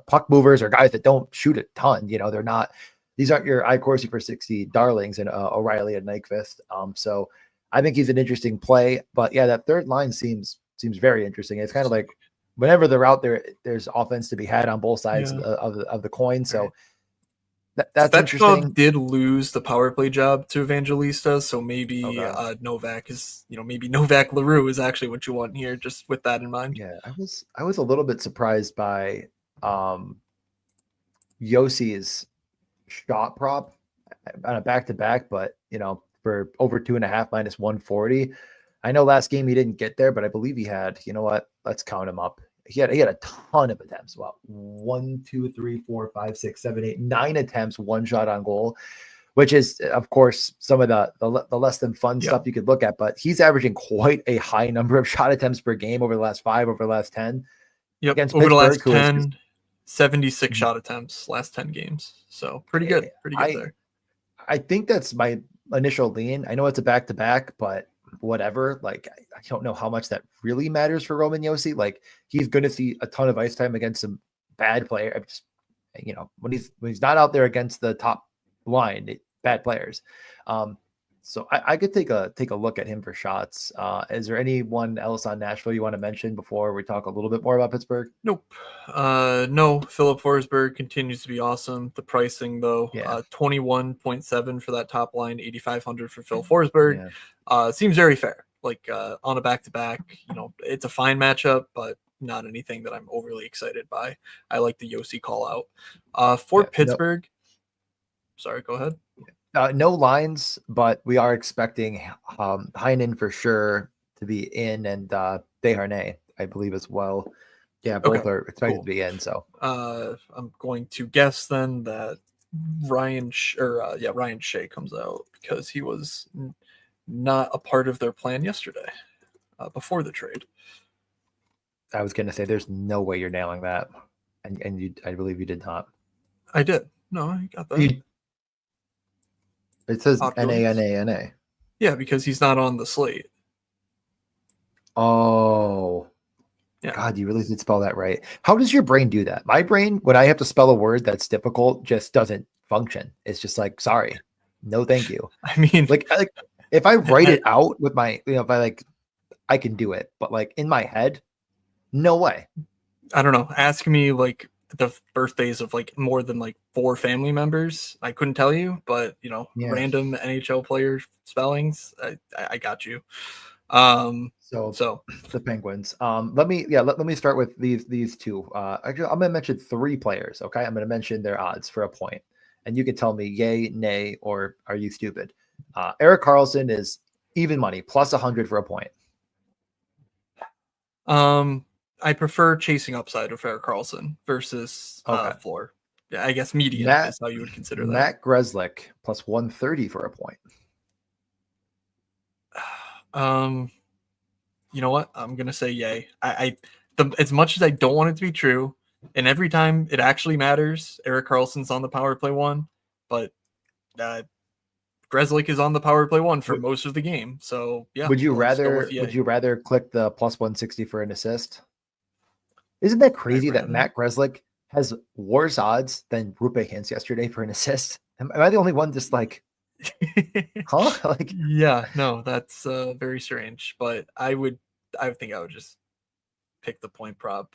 puck movers or guys that don't shoot a ton. They're not. These aren't your iCourse per 60 darlings and O'Reilly and Nyquist. So I think he's an interesting play. But yeah, that third line seems very interesting. It's kind of like whenever they're out there, there's offense to be had on both sides of the coin. So That's interesting. Svechkov did lose the power play job to Evangelista, so maybe Okay. Novak is, maybe Novak LaRue is actually what you want here, just with that in mind. Yeah, I was a little bit surprised by Yossi's shot prop on a back to back, but for over 2.5 minus 140. I know last game he didn't get there, but I believe he had, you know what? Let's count him up. He had a ton of attempts. Well, 1, 2, 3, 4, 5, 6, 7, 8, 9 attempts, one shot on goal, which is of course some of the less than fun stuff you could look at, but he's averaging quite a high number of shot attempts per game over the last 5, over the last 10. Yep. Against Over Pittsburgh, the last 10, 76 shot attempts, last 10 games. So pretty good. Pretty good there. I think that's my initial lean. I know it's a back-to-back, but whatever. Like, I don't know how much that really matters for Roman Josi. Like, he's going to see a ton of ice time against some bad player. I'm just, when he's not out there against the top line, bad players. So I could take a look at him for shots. Is there anyone else on Nashville you want to mention before we talk a little bit more about Pittsburgh? Nope. No, Philip Forsberg continues to be awesome. The pricing though, 21.7 for that top line, 8,500 for Phil Forsberg. Seems very fair. Like on a back-to-back, it's a fine matchup, but not anything that I'm overly excited by. I like the Josi call out. For Pittsburgh, sorry, go ahead. No lines, but we are expecting Heinen for sure to be in, and Desharnais, I believe, as well. Yeah, both are expected to be in. So I'm going to guess then that Ryan Shea comes out because he was not a part of their plan yesterday before the trade. I was going to say there's no way you're nailing that, and I believe you did not. I did. No, I got that. It says Nana. Yeah, because he's not on the slate. Oh, yeah. God, you really did spell that right. How does your brain do that? My brain, when I have to spell a word that's difficult, just doesn't function. It's just like, sorry, no, thank you. I mean, like if I write it out with my, if I can do it, but like in my head, no way. I don't know. Ask me like the birthdays of like more than like 4 family members. I couldn't tell you, but random NHL player spellings. I got you. So the Penguins. Let me start with these two. Actually, I'm gonna mention 3 players. Okay, I'm gonna mention their odds for a point, and you can tell me yay, nay, or are you stupid? Erik Karlsson is even money, plus 100 for a point. I prefer chasing upside with Erik Karlsson versus floor. Yeah, I guess median is how you would consider that. Matt Grzelcyk plus 130 for a point. You know what? I'm gonna say yay. As much as I don't want it to be true, and every time it actually matters, Erik Karlsson's on the power play 1, but Grzelcyk is on the power play 1 for most of the game. So yeah. Would you rather click the plus 160 for an assist? Isn't that crazy that Matt Grzelcyk has worse odds than Rupe Hintz yesterday for an assist? Am I the only one just like, huh? Like, yeah, no, that's very strange. But I think I would just pick the point prop.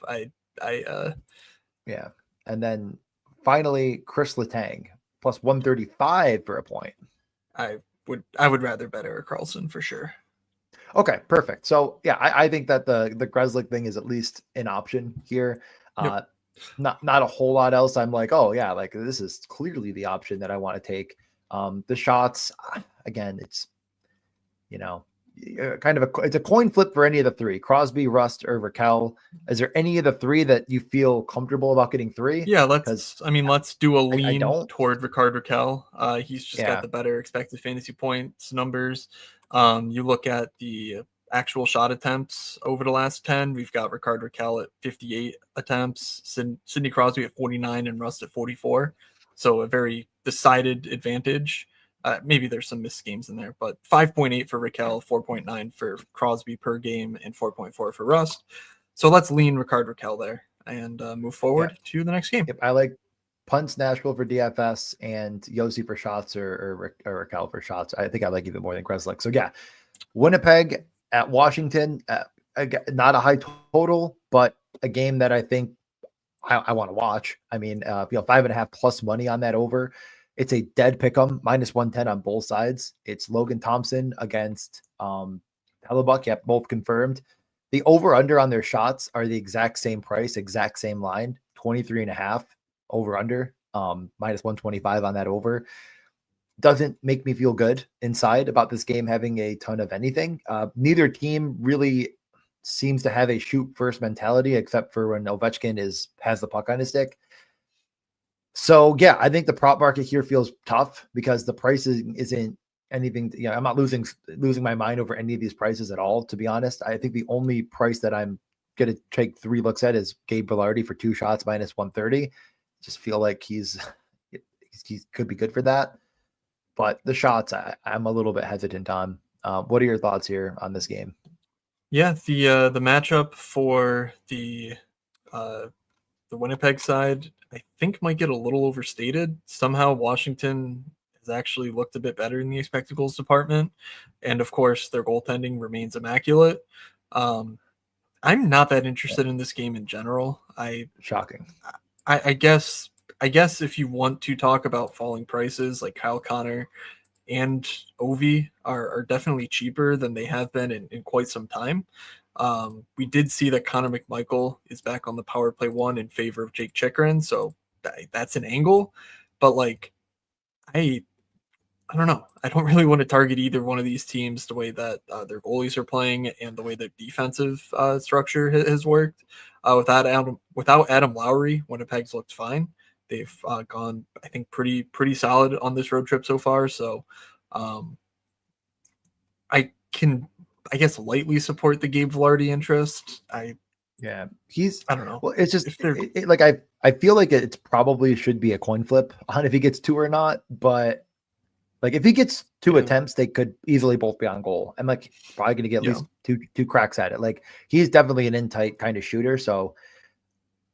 Yeah. And then finally, Chris Letang plus 135 for a point. I would rather bet Erik Karlsson for sure. Okay, perfect. So yeah, I think that the Grzelcyk thing is at least an option here. Yep. Not a whole lot else. I'm like, oh yeah, like this is clearly the option that I want to take. The shots, again, it's it's a coin flip for any of the 3: Crosby, Rust, or Raquel. Is there any of the 3 that you feel comfortable about getting 3? Yeah, let's do a lean toward Rickard Raquel. He's just got the better expected fantasy points numbers. You look at the actual shot attempts over the last 10. We've got Rickard Raquel at 58 attempts, Sidney Crosby at 49, and Rust at 44. So a very decided advantage. Maybe there's some missed games in there, but 5.8 for Raquel, 4.9 for Crosby per game, and 4.4 for Rust. So let's lean Rickard Raquel there and move forward to the next game. Yep, I like punts Nashville for DFS and Josi for shots or Raquel for shots. I think I like even more than Grzelcyk. So yeah, Winnipeg at Washington, not a high total, but a game that I think I want to watch. I mean, 5.5 plus money on that over. It's a dead pick 'em, -110 on both sides. It's Logan Thompson against Hellebuck. Yep, both confirmed. The over under on their shots are the exact same price, exact same line, 23.5 over under, -125 on that over. Doesn't make me feel good inside about this game having a ton of anything. Neither team really seems to have a shoot first mentality, except for when Ovechkin has the puck on his stick. So yeah, I think the prop market here feels tough because the pricing isn't anything. I'm not losing my mind over any of these prices at all. To be honest, I think the only price that I'm gonna take 3 looks at is Gabe Vilardi for 2 shots -130. Just feel like he could be good for that. But the shots, I'm a little bit hesitant on. What are your thoughts here on this game? Yeah, the matchup for the Winnipeg side, I think might get a little overstated. Somehow Washington has actually looked a bit better in the expected goals department, and of course their goaltending remains immaculate. I'm not that interested in this game in general. Shocking. I guess if you want to talk about falling prices, like Kyle Connor and Ovi are definitely cheaper than they have been in quite some time. We did see that Connor McMichael is back on the power play 1 in favor of Jake Chikrin, so that's an angle. But like, I don't know. I don't really want to target either one of these teams the way that their goalies are playing and the way that defensive structure has worked. Without Adam Lowry, Winnipeg's looked fine. They've gone, I think, pretty solid on this road trip so far. So I can, I guess, lightly support the Gabe Vilardi interest. I don't know. Well, it's just like I feel like it's probably should be a coin flip on if he gets 2 or not. But like if he gets 2 attempts, they could easily both be on goal. I'm like probably going to get at least two cracks at it. Like he's definitely an in tight kind of shooter. So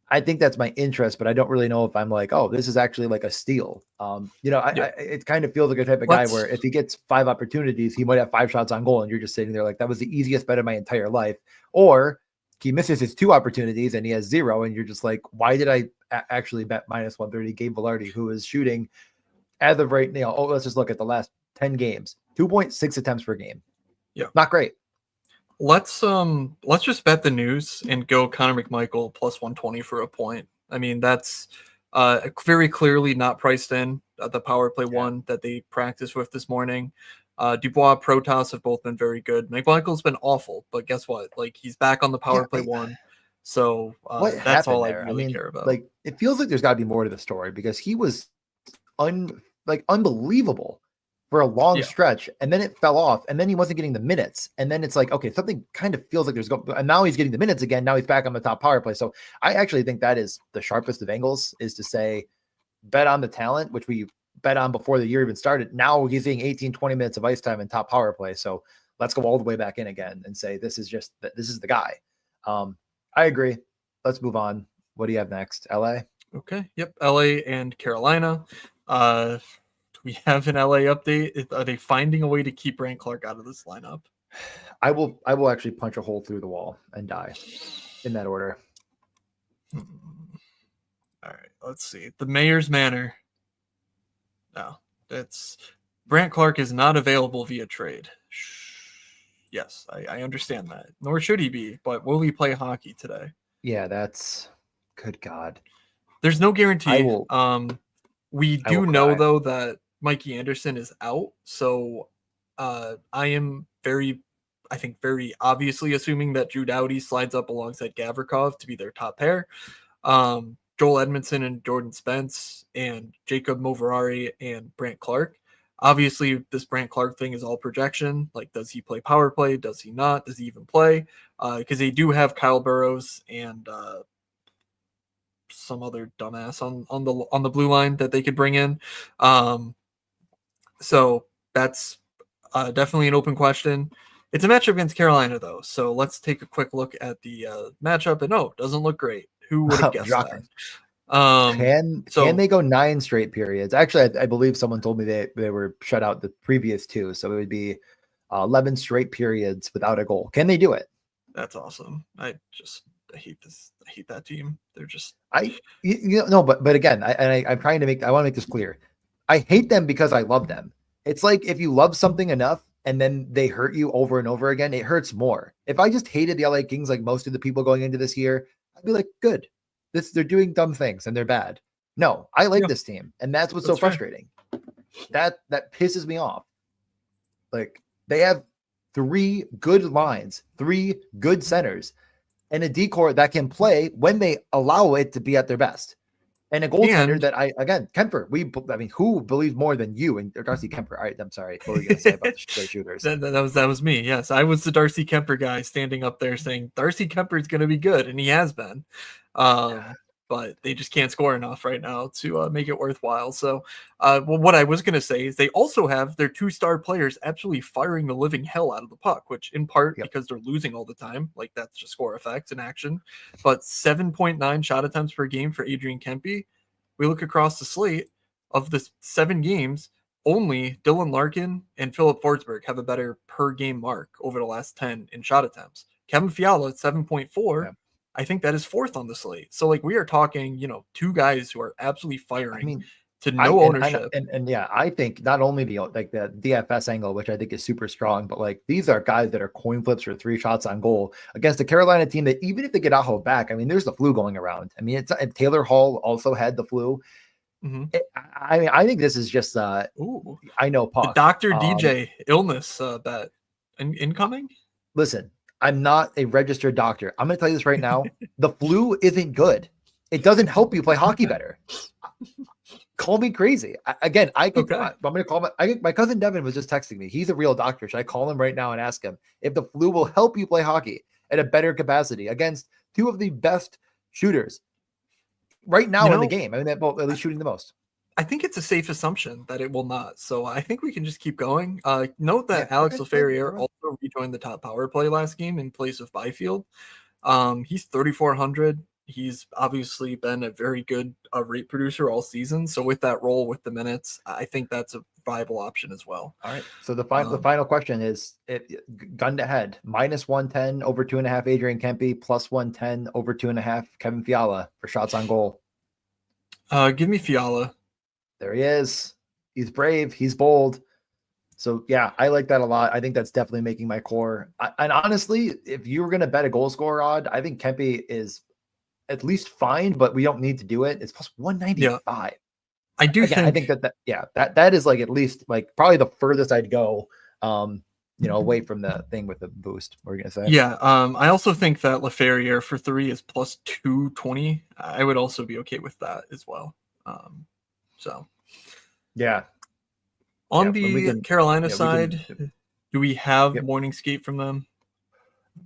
I think that's my interest, but I don't really know if I'm like, oh, this is actually like a steal. It kind of feels like a type of guy where if he gets 5 opportunities, he might have 5 shots on goal, and you're just sitting there like that was the easiest bet of my entire life. Or he misses his 2 opportunities and he has 0, and you're just like, why did I actually bet -130 Gabe Vilardi, who is shooting as of right now? Oh, let's just look at the last 10 games, 2.6 attempts per game. Yeah, not great. Let's just bet the news and go Connor McMichael +120 for a point. I mean, that's very clearly not priced in the power play 1 that they practiced with this morning. Dubois, Protas have both been very good. McMichael's been awful, but guess what? Like he's back on the power play 1. So that's all there? I really care about. Like it feels like there's got to be more to the story because he was unbelievable for a long stretch, and then it fell off, and then he wasn't getting the minutes, and then it's like, okay, something kind of feels like and now he's getting the minutes again. Now he's back on the top power play. So I actually think that is the sharpest of angles, is to say bet on the talent, which we bet on before the year even started. Now he's getting 18-20 minutes of ice time in top power play. So let's go all the way back in again and say this is the guy. I agree. Let's move on. What do you have next? LA? Okay. Yep. LA and Carolina. We have an LA update. Are they finding a way to keep Brandt Clarke out of this lineup? I will actually punch a hole through the wall and die in that order. All right, let's see. The Mayor's Manor. No, that's Brandt Clarke is not available via trade. Yes, I understand that. Nor should he be, but will he play hockey today? Yeah, that's good God. There's no guarantee. We do know though that Mikey Anderson is out, so I am very obviously assuming that Drew Doughty slides up alongside Gavrikov to be their top pair. Joel Edmondson and Jordan Spence and Jacob Moverari and Brandt Clarke. Obviously, this Brandt Clarke thing is all projection. Like, does he play power play? Does he not? Does he even play? Because they do have Kyle Burrows and some other dumbass on the blue line that they could bring in. So that's definitely an open question. It's a matchup against Carolina, though. So let's take a quick look at the matchup. And no, it doesn't look great. Who would have guessed that? Can they go 9 straight periods? Actually, I believe someone told me they were shut out the previous 2. So it would be 11 straight periods without a goal. Can they do it? That's awesome. hate this. I hate that team. They're just but again, I'm trying to I want to make this clear. I hate them because I love them. It's like if you love something enough and then they hurt you over and over again, it hurts more. If I just hated the LA Kings like most of the people going into this year, I'd be like, good. They're doing dumb things and they're bad. No, I like this team, and that's what's so frustrating. That pisses me off. Like, they have 3 good lines, 3 good centers, and a decor that can play when they allow it to be at their best. And a goaltender that Kemper, who believes more than you and Darcy Kemper? All right, I'm sorry. What were you going to say about the shooters? that was me. Yes, I was the Darcy Kemper guy standing up there saying Darcy Kemper is going to be good, and he has been. But they just can't score enough right now to make it worthwhile. So what I was going to say is they also have their 2-star players absolutely firing the living hell out of the puck, which in part because they're losing all the time, like that's just score effects in action. But 7.9 shot attempts per game for Adrian Kempe. We look across the slate of the 7 games, only Dylan Larkin and Philip Forsberg have a better per game mark over the last 10 in shot attempts. Kevin Fiala at 7.4. I think that is 4th on the slate. So like we are talking, 2 guys who are absolutely firing to no ownership. And I think not only the DFS angle, which I think is super strong, but like these are guys that are coin flips for 3 shots on goal against a Carolina team that even if they get Aho back, there's the flu going around. And Taylor Hall also had the flu. Mm-hmm. I think this is just I know Puck. Dr. DJ illness bet incoming. Listen, I'm not a registered doctor. I'm going to tell you this right now. The flu isn't good. It doesn't help you play hockey better. Call me crazy. I'm going to call my cousin Devin was just texting me. He's a real doctor. Should I call him right now and ask him if the flu will help you play hockey at a better capacity against 2 of the best shooters right now in the game? They're both at least shooting the most. I think it's a safe assumption that it will not. So I think we can just keep going. Note that Alex Laferriere also rejoined the top power play last game in place of Byfield. He's 3,400. He's obviously been a very good rate producer all season. So with that role, with the minutes, I think that's a viable option as well. All right. So the final question is, gun to head, -110 over 2.5 Adrian Kempe, +110 over 2.5 Kevin Fiala for shots on goal. Give me Fiala. There he is. He's brave. He's bold. So, yeah, I like that a lot. I think that's definitely making my core. And honestly, if you were going to bet a goal scorer odd, I think Kempe is at least fine, but we don't need to do it. It's +195. Yeah. I think that is like at least like probably the furthest I'd go, away from the thing with the boost. What are you going to say? Yeah. I also think that Laferriere for 3 is +220. I would also be okay with that as well. So, yeah. On the Carolina side, do we have morning skate from them?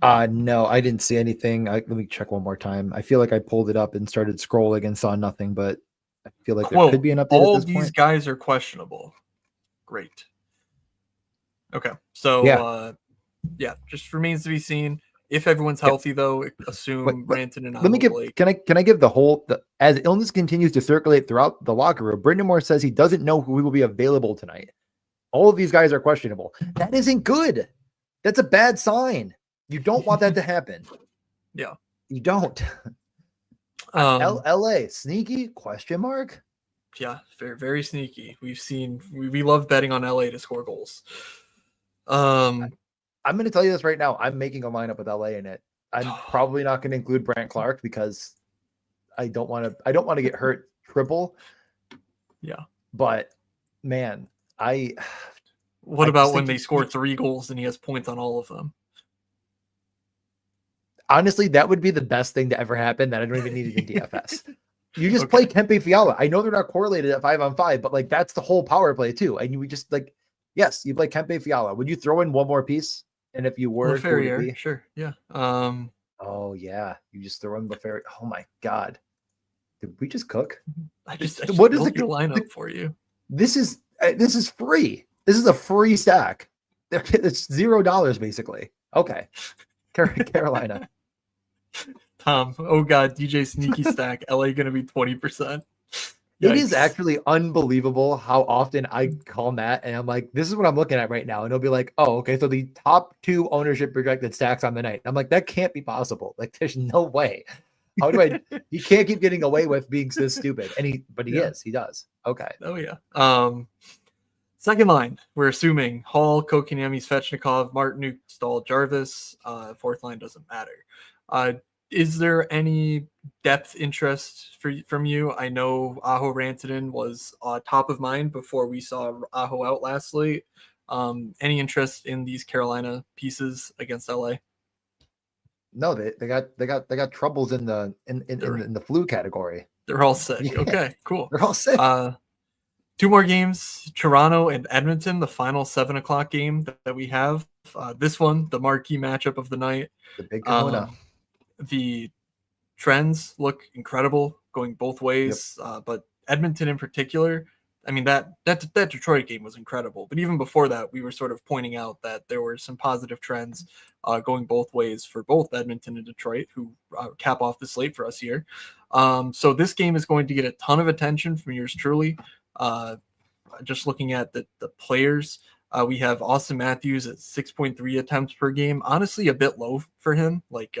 No, I didn't see anything. Let me check one more time. I feel like I pulled it up and started scrolling and saw nothing, but I feel like there could be an update. All these guys are questionable. Great. Okay. So, just remains to be seen. If everyone's healthy, though, assume Branton and can I give as illness continues to circulate throughout the locker room, Brendan Moore says he doesn't know who will be available tonight. All of these guys are questionable. That isn't good. That's a bad sign. You don't want that to happen. Yeah. You don't. LA sneaky ? Yeah, very, very sneaky. We love betting on LA to score goals. I'm going to tell you this right now. I'm making a lineup with LA in it. I'm probably not going to include Brant Clark because I don't want to get hurt triple. Yeah. But man, what about when they score 3 goals and he has points on all of them? Honestly, that would be the best thing to ever happen that I don't even need it in DFS. You just play Kempe Fiala. I know they're not correlated at 5-on-5, but like that's the whole power play too. And you just yes, you play Kempe Fiala. Would you throw in one more piece? And if you were, sure, yeah. Oh yeah, you just throw in Laferriere. Oh my God, did we just cook? What is the lineup for you? This is free. This is a free stack. It's $0 basically. Okay, Carolina. Tom, oh God, DJ sneaky stack. LA gonna be 20%. It is actually unbelievable how often I call Matt and I'm like, this is what I'm looking at right now. And he'll be like, oh, okay. So the top 2 ownership projected stacks on the night. I'm like, that can't be possible. Like, there's no way. How do I, he can't keep getting away with being this stupid. And he does. Okay. Oh yeah. Second line, we're assuming Hall, Kotkaniemi, Svechnikov, Martinuk, Stahl, Jarvis. Fourth line doesn't matter. Is there any depth interest from you? I know Aho Rantanen was top of mind before we saw Aho out last slate. Any interest in these Carolina pieces against LA? No, they got troubles in the flu category. They're all sick. Yeah. Okay, cool. They're all sick. 2 more games, Toronto and Edmonton, the final 7:00 game that we have. This one, the marquee matchup of the night. The big kahuna. The trends look incredible going both ways. Yep. But Edmonton in particular, I mean, that Detroit game was incredible. But even before that, we were sort of pointing out that there were some positive trends going both ways for both Edmonton and Detroit, who cap off the slate for us here. So this game is going to get a ton of attention from yours truly. Just looking at the players, we have Austin Matthews at 6.3 attempts per game. Honestly, a bit low for him. Like,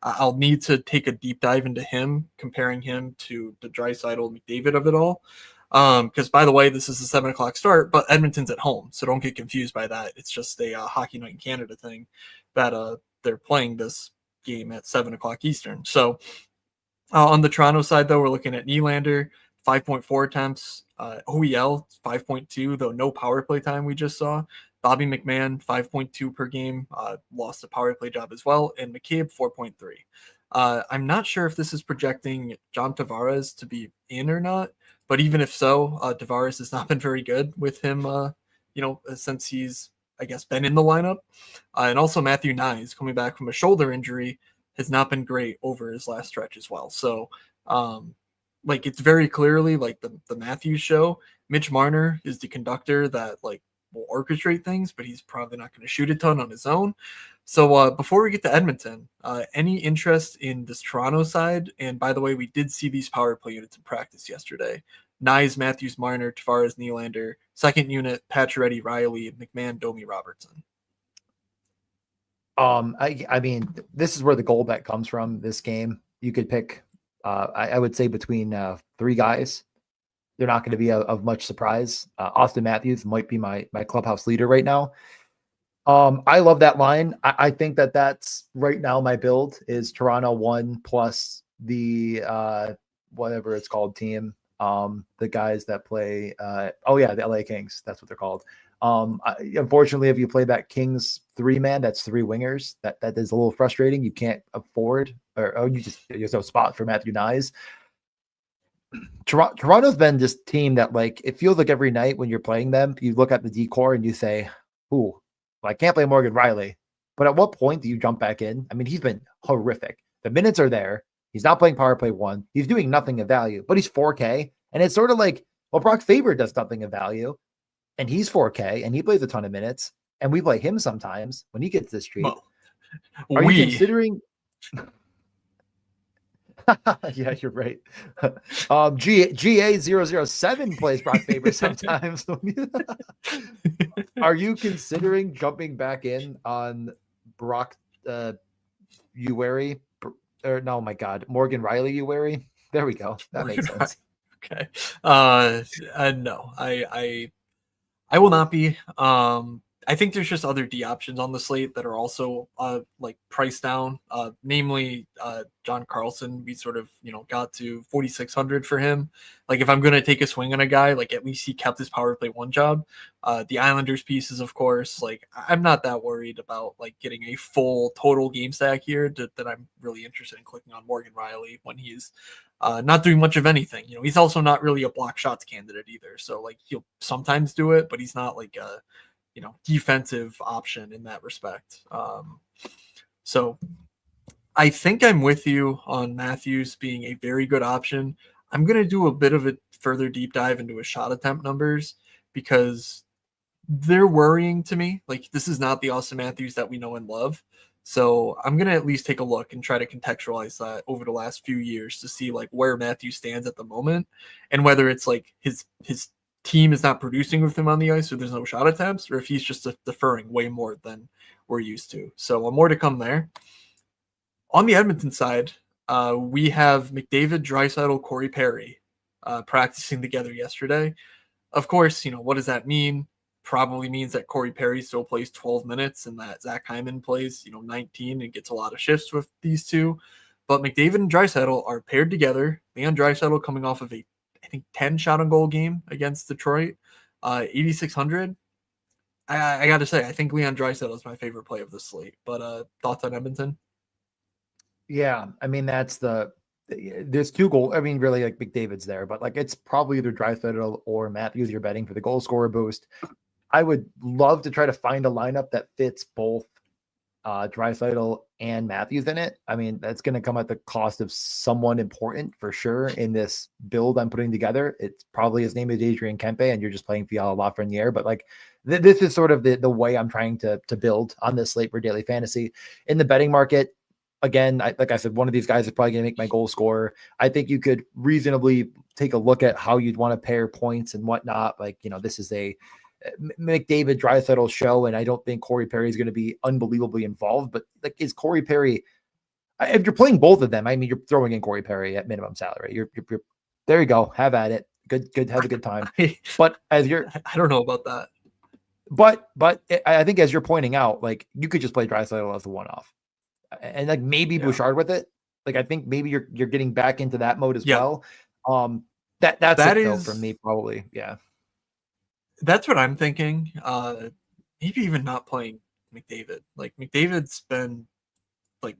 I'll need to take a deep dive into him, comparing him to the Draisaitl McDavid of it all. Because, by the way, this is a 7:00 start, but Edmonton's at home, so don't get confused by that. It's just a Hockey Night in Canada thing that they're playing this game at 7:00 Eastern. So on the Toronto side, though, we're looking at Nylander, 5.4 attempts. OEL, 5.2, though no power play time we just saw. Bobby McMahon, 5.2 per game, lost a power play job as well. And McCabe, 4.3. I'm not sure if this is projecting John Tavares to be in or not, but even if so, Tavares has not been very good with him, since he's, I guess, been in the lineup. And also Matthew Nyes, coming back from a shoulder injury, has not been great over his last stretch as well. So, it's very clearly like the Matthews show. Mitch Marner is the conductor that will orchestrate things, but he's probably not going to shoot a ton on his own. So before we get to Edmonton, any interest in this Toronto side? And by the way, we did see these power play units in practice yesterday. Nyes, Matthews, Marner, Tavares, Nylander. Second unit, Pacioretty, Riley, McMahon, Domi, Robertson. I mean, this is where the goal bet comes from. This game, you could pick. I would say between 3 guys. They're not going to be of much surprise. Austin Matthews might be my clubhouse leader right now. I love that line. I think that's right now my build is Toronto 1 plus the whatever it's called team. The guys that play the LA Kings. That's what they're called. Unfortunately, if you play that Kings 3-man, that's 3 wingers. That is a little frustrating. You can't afford there's no spot for Matthew Nyes. Toronto's been this team that it feels like every night when you're playing them, you look at the decor and you say, "Ooh, I can't play Morgan Riley." But at what point do you jump back in? I mean, he's been horrific. The minutes are there. He's not playing power play 1. He's doing nothing of value, but he's 4K. And it's sort of like, well, Brock Faber does nothing of value, and he's 4K, and he plays a ton of minutes, and we play him sometimes when he gets this treat. Well, are you considering? Yeah, you're right. GA007 plays Brock Faber sometimes. Are you considering jumping back in on Brock Uwary? Or no, my God, Morgan Riley Uwary? There we go. That makes sense. Okay. No, I will not be. I think there's just other D options on the slate that are also priced down. Namely, John Carlson. We sort of got to 4,600 for him. If I'm gonna take a swing on a guy, at least he kept his power play 1 job. The Islanders pieces, of course. I'm not that worried about getting a full total game stack here. That I'm really interested in clicking on Morgan Riley when he's not doing much of anything. He's also not really a block shots candidate either. So he'll sometimes do it, but he's not a defensive option in that respect. So I think I'm with you on Matthews being a very good option. I'm going to do a bit of a further deep dive into his shot attempt numbers because they're worrying to me. Like, this is not the Austin Matthews that we know and love. So I'm gonna at least take a look and try to contextualize that over the last few years to see like where Matthews stands at the moment, and whether it's like his team is not producing with him on the ice, so there's no shot attempts, or if he's just deferring way more than we're used to. So more to come there. On the Edmonton side, we have McDavid, Draisaitl, Corey Perry practicing together yesterday. Of course, what does that mean? Probably means that Corey Perry still plays 12 minutes and that Zach Hyman plays, 19 and gets a lot of shifts with these two. But McDavid and Draisaitl are paired together. Leon Draisaitl coming off of a, I think, 10 shot on goal game against Detroit, 8,600. I got to say, I think Leon Draisaitl is my favorite play of the slate. But thoughts on Edmonton? Yeah, I mean there's 2 goals. I mean, really, like McDavid's there, but like it's probably either Draisaitl or Matthews you're betting for the goal scorer boost. I would love to try to find a lineup that fits both Draisaitl and Matthews in it. I mean, that's going to come at the cost of someone important for sure in this build I'm putting together. It's probably his name is Adrian Kempe, and you're just playing Fiala Lafreniere. But like this is sort of the way I'm trying to build on this slate for daily fantasy in the betting market. Again, like I said, one of these guys is probably going to make my goal scorer. I think you could reasonably take a look at how you'd want to pair points and whatnot. Like, this is a McDavid Draisaitl show, and I don't think Corey Perry is going to be unbelievably involved. But like, is Corey Perry? If you're playing both of them, I mean, you're throwing in Corey Perry at minimum salary. You're there. You go. Have at it. Good. Have a good time. But as you're, I don't know about that. But I think as you're pointing out, like you could just play Draisaitl as a one-off, and like maybe Bouchard with it. Like I think maybe you're getting back into that mode as well. That's it though for me probably. Yeah. That's what I'm thinking. Maybe even not playing McDavid. Like McDavid's been like,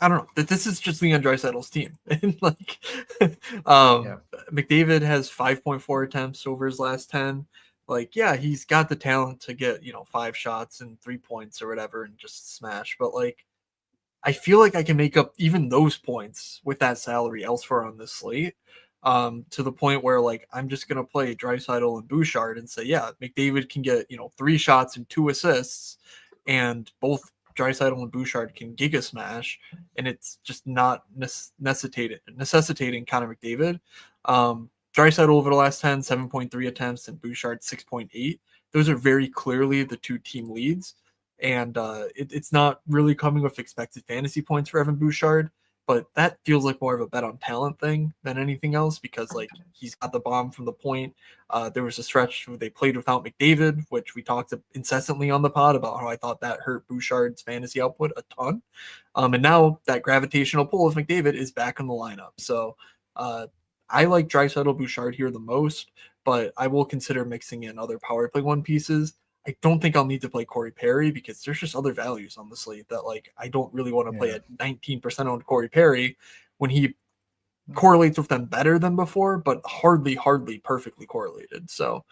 I don't know. This is just Leon Draisaitl's team. And like, McDavid has 5.4 attempts over his last 10. Like, yeah, he's got the talent to get 5 shots and 3 points or whatever and just smash. But like, I feel like I can make up even those points with that salary elsewhere on this slate. To the point where like I'm just gonna play Draisaitl and Bouchard and say, yeah, McDavid can get 3 shots and 2 assists, and both Draisaitl and Bouchard can giga smash, and it's just not necessitating Connor McDavid. Draisaitl over the last 10, 7.3 attempts, and Bouchard 6.8. Those are very clearly the 2 team leads, and it's not really coming with expected fantasy points for Evan Bouchard. But that feels like more of a bet on talent thing than anything else, because like he's got the bomb from the point. There was a stretch where they played without McDavid, which we talked incessantly on the pod about how I thought that hurt Bouchard's fantasy output a ton. And now that gravitational pull of McDavid is back in the lineup. So I like Draisaitl Bouchard here the most, but I will consider mixing in other power play one pieces. I don't think I'll need to play Corey Perry because there's just other values on the slate that like I don't really want to play at 19% on Corey Perry when he correlates with them better than before, but hardly perfectly correlated. So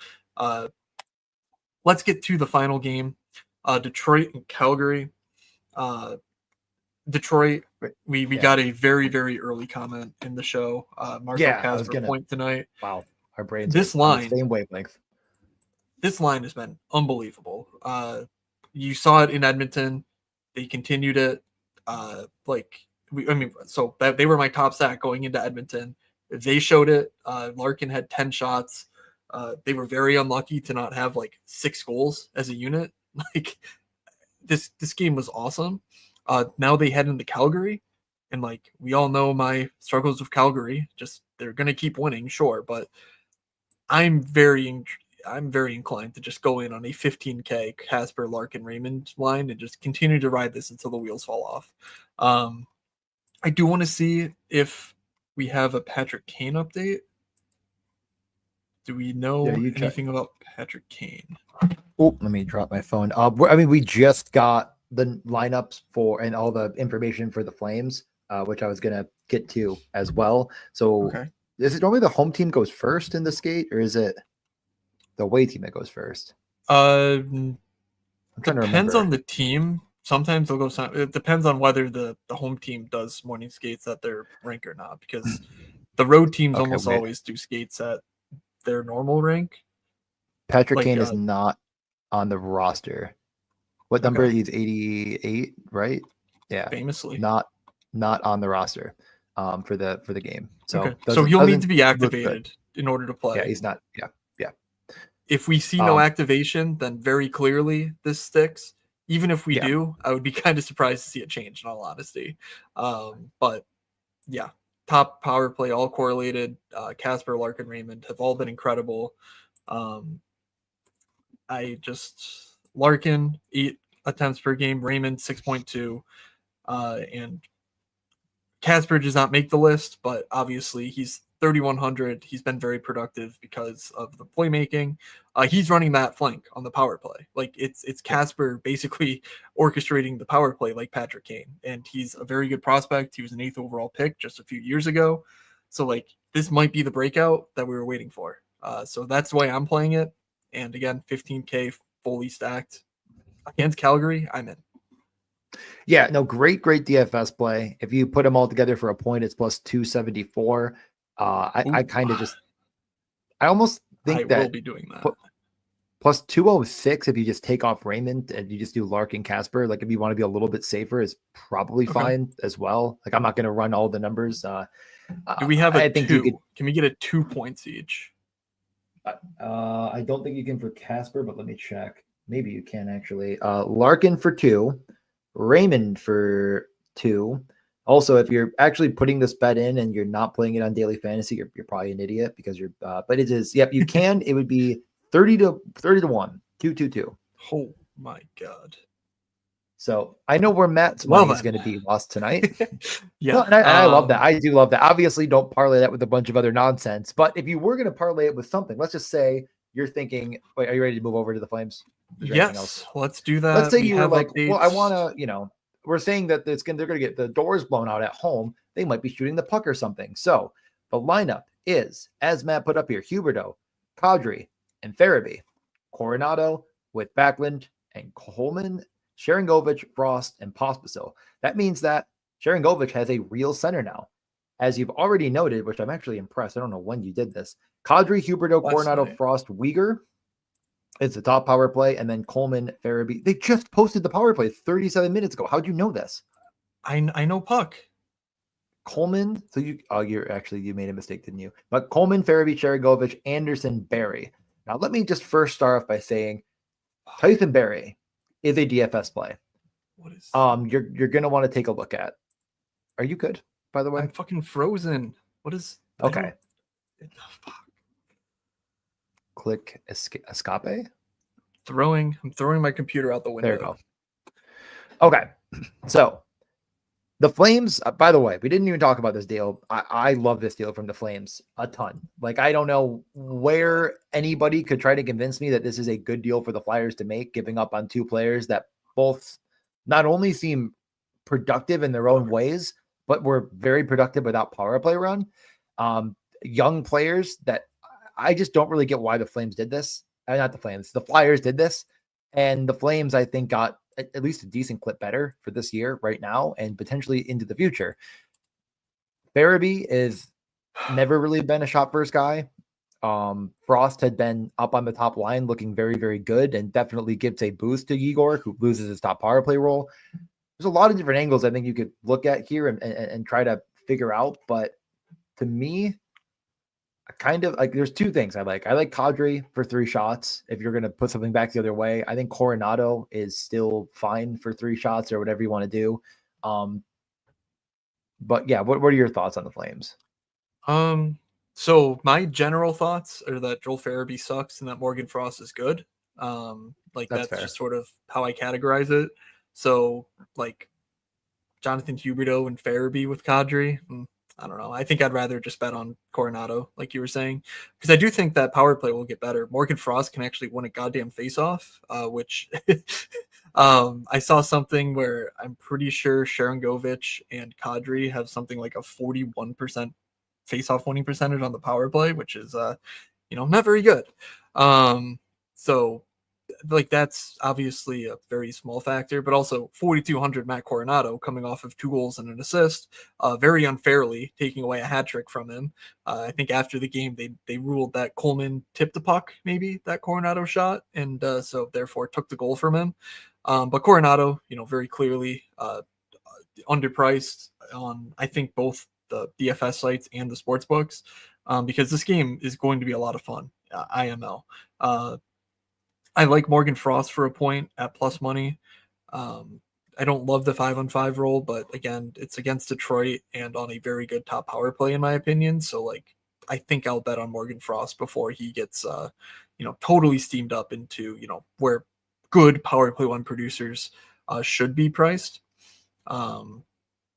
let's get to the final game. Detroit and Calgary. Detroit, we got a very, very early comment in the show. Marco Casper point tonight. Wow. Our brains this line same wavelength. This line has been unbelievable. You saw it in Edmonton. They continued it. So they were my top stat going into Edmonton. They showed it. Larkin had 10 shots. They were very unlucky to not have like 6 goals as a unit. Like this game was awesome. Now they head into Calgary, and like we all know my struggles with Calgary. Just they're gonna keep winning, sure, but I'm very inclined to just go in on a 15K Casper, Larkin, Raymond line and just continue to ride this until the wheels fall off. I do want to see if we have a Patrick Kane update. Do we know anything about Patrick Kane? Oh, let me drop my phone. We just got the lineups for and all the information for the Flames, which I was going to get to as well. So is it normally the home team goes first in the skate, or is it the away team that goes first? I'm trying to remember. Depends on the team. Sometimes they'll go. It depends on whether the home team does morning skates at their rink or not, because the road teams almost always do skates at their normal rink. Patrick Kane is not on the roster. What number? Okay. He's 88, right? Yeah. Famously. Not on the roster for the game. So Okay. So he'll need to be doesn't look good. activated in order to play. Yeah, he's not. Yeah. If we see no activation, then very clearly this sticks. Even if we do, I would be kind of surprised to see it change, in all honesty. But yeah, top power play, all correlated. Casper, Larkin, Raymond have all been incredible. Larkin 8 attempts per game, Raymond 6.2, and Casper does not make the list, but obviously he's 3,100. He's been very productive because of the playmaking. He's running that flank on the power play. Like it's Casper basically orchestrating the power play like Patrick Kane, and he's a very good prospect. He was an 8th overall pick just a few years ago, so like this might be the breakout that we were waiting for. So that's the way I'm playing it. And again, 15K fully stacked against Calgary. I'm in. Yeah, no, great DFS play. If you put them all together for a point, it's plus 274. I kind of just, I almost think that will be doing that. Plus 206 if you just take off Raymond and you just do Larkin Casper. Like if you want to be a little bit safer, is probably fine as well. Like I'm not going to run all the numbers. Do we have a 2? Can we get a 2 points each? I don't think you can for Casper, but let me check. Maybe you can actually. Larkin for 2. Raymond for 2. Also, if you're actually putting this bet in and you're not playing it on daily fantasy, you're probably an idiot because you're. But it is. Yep, you can. It would be 30 to 1, 222. Oh my god! So I know where Matt's money is going to be lost tonight. Yeah, no, and I love that. I do love that. Obviously, don't parlay that with a bunch of other nonsense. But if you were going to parlay it with something, let's just say you're thinking, wait, are you ready to move over to the Flames? Yes, let's do that. Let's say you were like, well, I want to, we're saying that they're going to get the doors blown out at home. They might be shooting the puck or something. So the lineup is, as Matt put up here, Huberdeau, Kadri, and Farabee. Coronado with Backlund and Coleman, Sharangovich, Frost, and Pospisil. That means that Sharangovich has a real center now. As you've already noted, which I'm actually impressed. I don't know when you did this. Kadri, Huberdeau, Coronado, Frost, Weegar. It's the top power play, and then Coleman, Farabee. They just posted the power play 37 minutes ago. How'd you know this? I know puck. Coleman. So you made a mistake, didn't you? But Coleman, Farabee, Sharangovich, Anderson, Barry. Now let me just first start off by saying Tyson Barry is a DFS play. What is? You're gonna want to take a look at. Are you good? By the way, I'm fucking frozen. What is? Okay. Click escape. I'm throwing my computer out the window. There you go. Okay, so the Flames. By the way, we didn't even talk about this deal. I love this deal from the Flames a ton. Like I don't know where anybody could try to convince me that this is a good deal for the Flyers to make, giving up on 2 players that both not only seem productive in their own ways, but were very productive without power play run. Young players that I just don't really get why the Flames did this. Not the Flames, the Flyers did this. And the Flames, I think, got at least a decent clip better for this year right now and potentially into the future. Farabee is never really been a shot first guy. Frost had been up on the top line looking very, very good and definitely gives a boost to Igor, who loses his top power play role. There's a lot of different angles I think you could look at here and try to figure out. But to me, I kind of like, there's 2 things I like. I like Kadri for 3 shots. If you're going to put something back the other way, I think Coronado is still fine for 3 shots or whatever you want to do. But yeah, what are your thoughts on the Flames? So my general thoughts are that Joel Farabee sucks and that Morgan Frost is good. That's just sort of how I categorize it. So like Jonathan Huberdeau and Farabee with Kadri. I don't know. I think I'd rather just bet on Coronado, like you were saying, because I do think that power play will get better. Morgan Frost can actually win a goddamn face-off, which I saw something where I'm pretty sure Sharangovich and Kadri have something like a 41% face-off winning percentage on the power play, which is, not very good. So like that's obviously a very small factor, but also 4,200 Matt Coronado coming off of 2 goals and an assist, very unfairly taking away a hat trick from him. I think after the game they ruled that Coleman tipped the puck, maybe that Coronado shot, and so therefore took the goal from him. But Coronado, very clearly underpriced on I think both the DFS sites and the sports books, because this game is going to be a lot of fun. IML. I like Morgan Frost for a point at plus money. I don't love the 5-on-5 role, but again, it's against Detroit and on a very good top power play, in my opinion. So, like, I think I'll bet on Morgan Frost before he gets, totally steamed up into, where good power play one producers should be priced.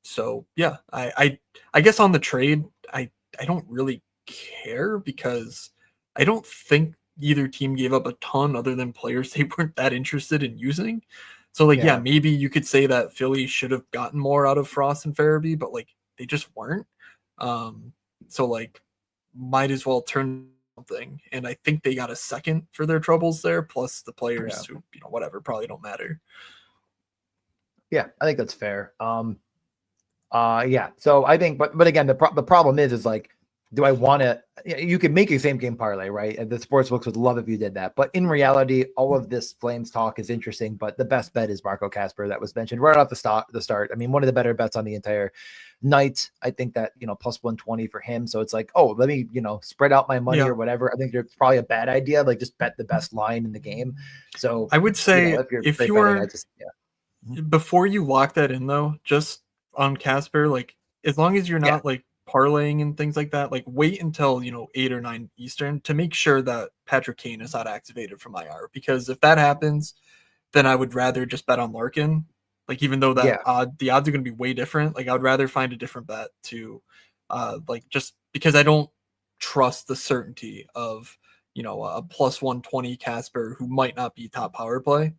So yeah, I guess on the trade, I don't really care because I don't think either team gave up a ton other than players they weren't that interested in using. So like, yeah, maybe you could say that Philly should have gotten more out of Frost and Farabee, but like they just weren't. So like might as well turn something. And I think they got a second for their troubles there, plus the players who, whatever, probably don't matter. Yeah, I think that's fair. Yeah. So I think, but again, the problem is like, do I want to? You could make a same game parlay, right? And the sports books would love if you did that. But in reality, all of this Flames talk is interesting. But the best bet is Marco Kasper, that was mentioned right off the start. I mean, one of the better bets on the entire night. I think that plus 120 for him. So it's like, oh, let me spread out my money or whatever. I think it's probably a bad idea. Like just bet the best line in the game. So I would say if you're before you lock that in though, just on Casper, like as long as you're not like parlaying and things like that, like wait until 8 or 9 Eastern to make sure that Patrick Kane is not activated from IR, because if that happens, then I would rather just bet on Larkin. Like even though that the odds are going to be way different, like I would rather find a different bet to like just because I don't trust the certainty of a plus 120 Casper who might not be top power play.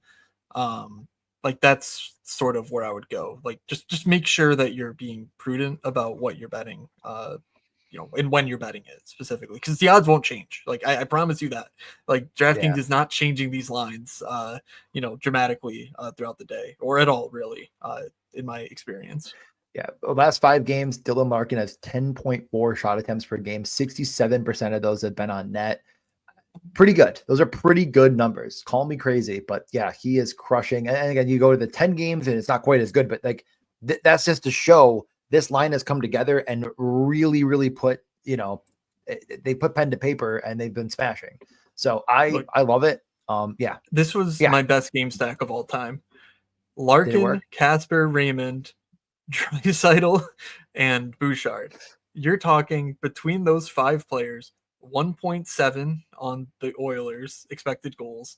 Like that's sort of where I would go. Like just make sure that you're being prudent about what you're betting, and when you're betting it specifically, because the odds won't change. Like I promise you that. Like DraftKings is not changing these lines, dramatically throughout the day or at all, really, in my experience. Yeah, the last 5 games, Dylan Larkin has 10.4 shot attempts per game. 67% of those have been on net. Pretty good. Those are pretty good numbers. Call me crazy, but yeah, he is crushing. And again, you go to the 10 games and it's not quite as good, but like that's just to show this line has come together and really, really put, they put pen to paper and they've been smashing. So I love it. Yeah. This was my best game stack of all time. Larkin, Casper, Raymond, Draisaitl, and Bouchard. You're talking between those 5 players, 1.7 on the Oilers expected goals,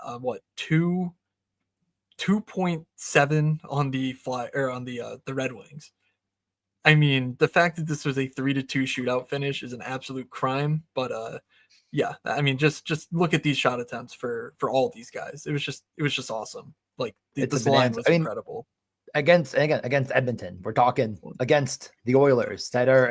2.7 on the the Red Wings. I mean, the fact that this was a 3-2 shootout finish is an absolute crime, but yeah, I mean, just look at these shot attempts for all these guys. It was just awesome. Like this line was incredible. Against Edmonton, we're talking against the Oilers that are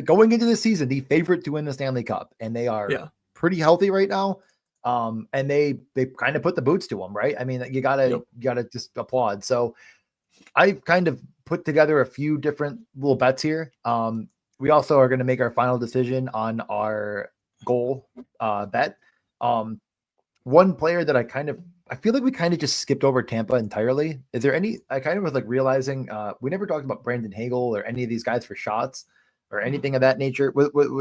going into the season, the favorite to win the Stanley Cup, and they are pretty healthy right now. And they kind of put the boots to them, right? I mean, you gotta just applaud. So I've kind of put together a few different little bets here. We also are going to make our final decision on our goal bet. One player that I feel like we kind of just skipped over Tampa entirely. Is there any? I kind of was like realizing we never talked about Brandon Hagel or any of these guys for shots or anything of that nature.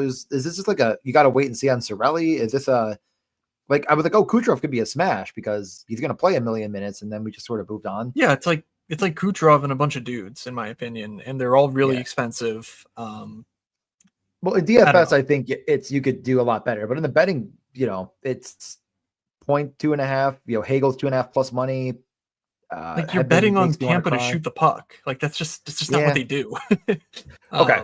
Is this just like you got to wait and see on Cirelli? Is this I was like, oh, Kucherov could be a smash because he's going to play a million minutes, and then we just sort of moved on. Yeah, it's like Kucherov and a bunch of dudes, in my opinion, and they're all really expensive. Well, in DFS, I think you could do a lot better, but in the betting, it's 0.2.5. Hagel's 2.5 plus money. Like you're betting on Tampa to shoot the puck. Like that's just not what they do. Okay.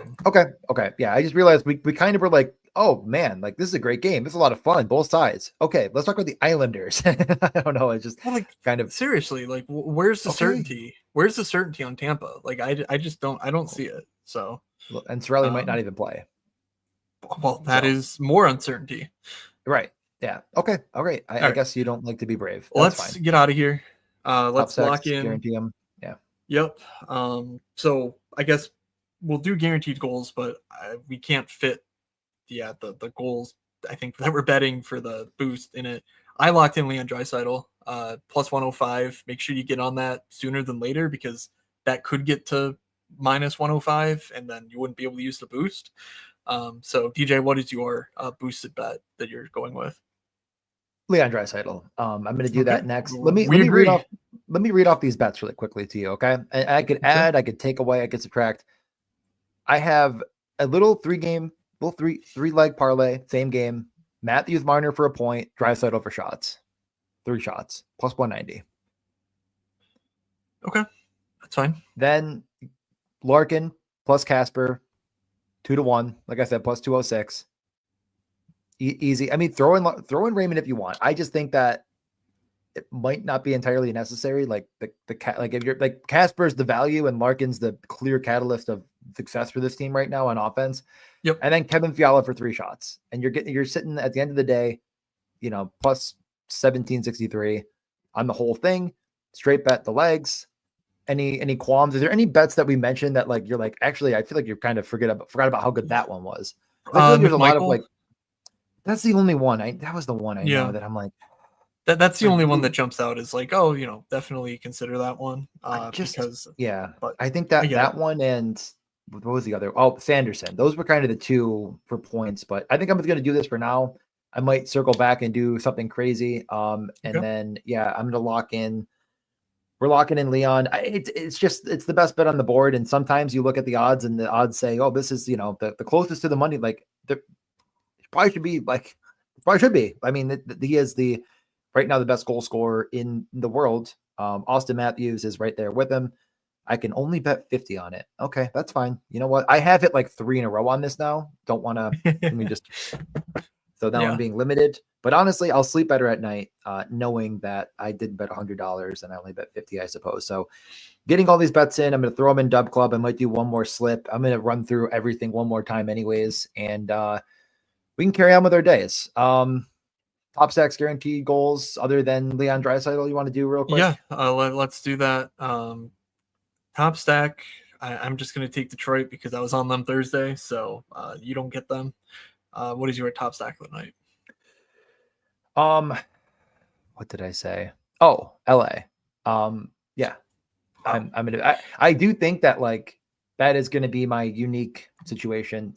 Yeah, I just realized we kind of were like, oh man, like this is a great game. This is a lot of fun, both sides. Okay, let's talk about the Islanders. I don't know. It's just kind of seriously, like where's the certainty? Where's the certainty on Tampa? Like I just don't see it. So and Cirelli might not even play. Well, that is more uncertainty. Right. Yeah. Okay. All right. All I right. guess you don't like to be brave. That's Let's fine. get out of here. Top Let's lock stacks, in. guarantee them. Yeah. Yep. So I guess we'll do guaranteed goals, but we can't fit the goals I think that we're betting for the boost in it. I locked in Leon Draisaitl, plus 105. Make sure you get on that sooner than later because that could get to minus 105 and then you wouldn't be able to use the boost. So DJ, what is your boosted bet that you're going with? Leon Draisaitl. I'm going to do Okay, that next. we Let me read agree. off. Let me read off these bets really quickly to you. Okay. And I could Okay. add, I could take away, I could subtract. I have a little three leg parlay, same game. Matthews Marner for a point, Draisaitl for shots. 3 shots, plus 190. Okay, that's fine. Then Larkin plus Casper, 2-1. Like I said, plus 206. Easy. I mean, throw in Raymond if you want. I just think that it might not be entirely necessary. Like like if you're like Casper's the value and Larkin's the clear catalyst of success for this team right now on offense. Yep. And then Kevin Fiala for 3 shots. And you're sitting at the end of the day, plus 1763 on the whole thing. Straight bet the legs. Any qualms? Is there any bets that we mentioned that like you're like, actually, I feel like you kind of forgot about how good that one was? I feel like there's a lot of like, that's the only one. That was the one I know that I'm like, that's the only one that jumps out is like, oh, definitely consider that one. Because but I think that one and what was the other? Oh, Sanderson. Those were kind of the 2 for points, but I think I'm just going to do this for now. I might circle back and do something crazy. And then, I'm going to lock in. We're locking in Leon. It's the best bet on the board. And sometimes you look at the odds and the odds say, oh, this is, the closest to the money. Like probably should be. I mean, he is right now the best goal scorer in the world. Austin Matthews is right there with him. I can only bet 50 on it. Okay, that's fine. You know what? I have hit like 3 in a row on this now. Don't want to, let me just, so now I'm being limited. But honestly, I'll sleep better at night knowing that I did bet $100 and I only bet 50, I suppose. So getting all these bets in, I'm going to throw them in Dub Club. I might do one more slip. I'm going to run through everything one more time anyways. And we can carry on with our days. Top stacks guaranteed goals other than Leon Draisaitl you want to do real quick? Yeah, let's do that. Top stack, I'm just going to take Detroit because I was on them Thursday, so you don't get them. What is your top stack of the night? What did I say? Oh, LA. Yeah. I do think that like that is going to be my unique situation.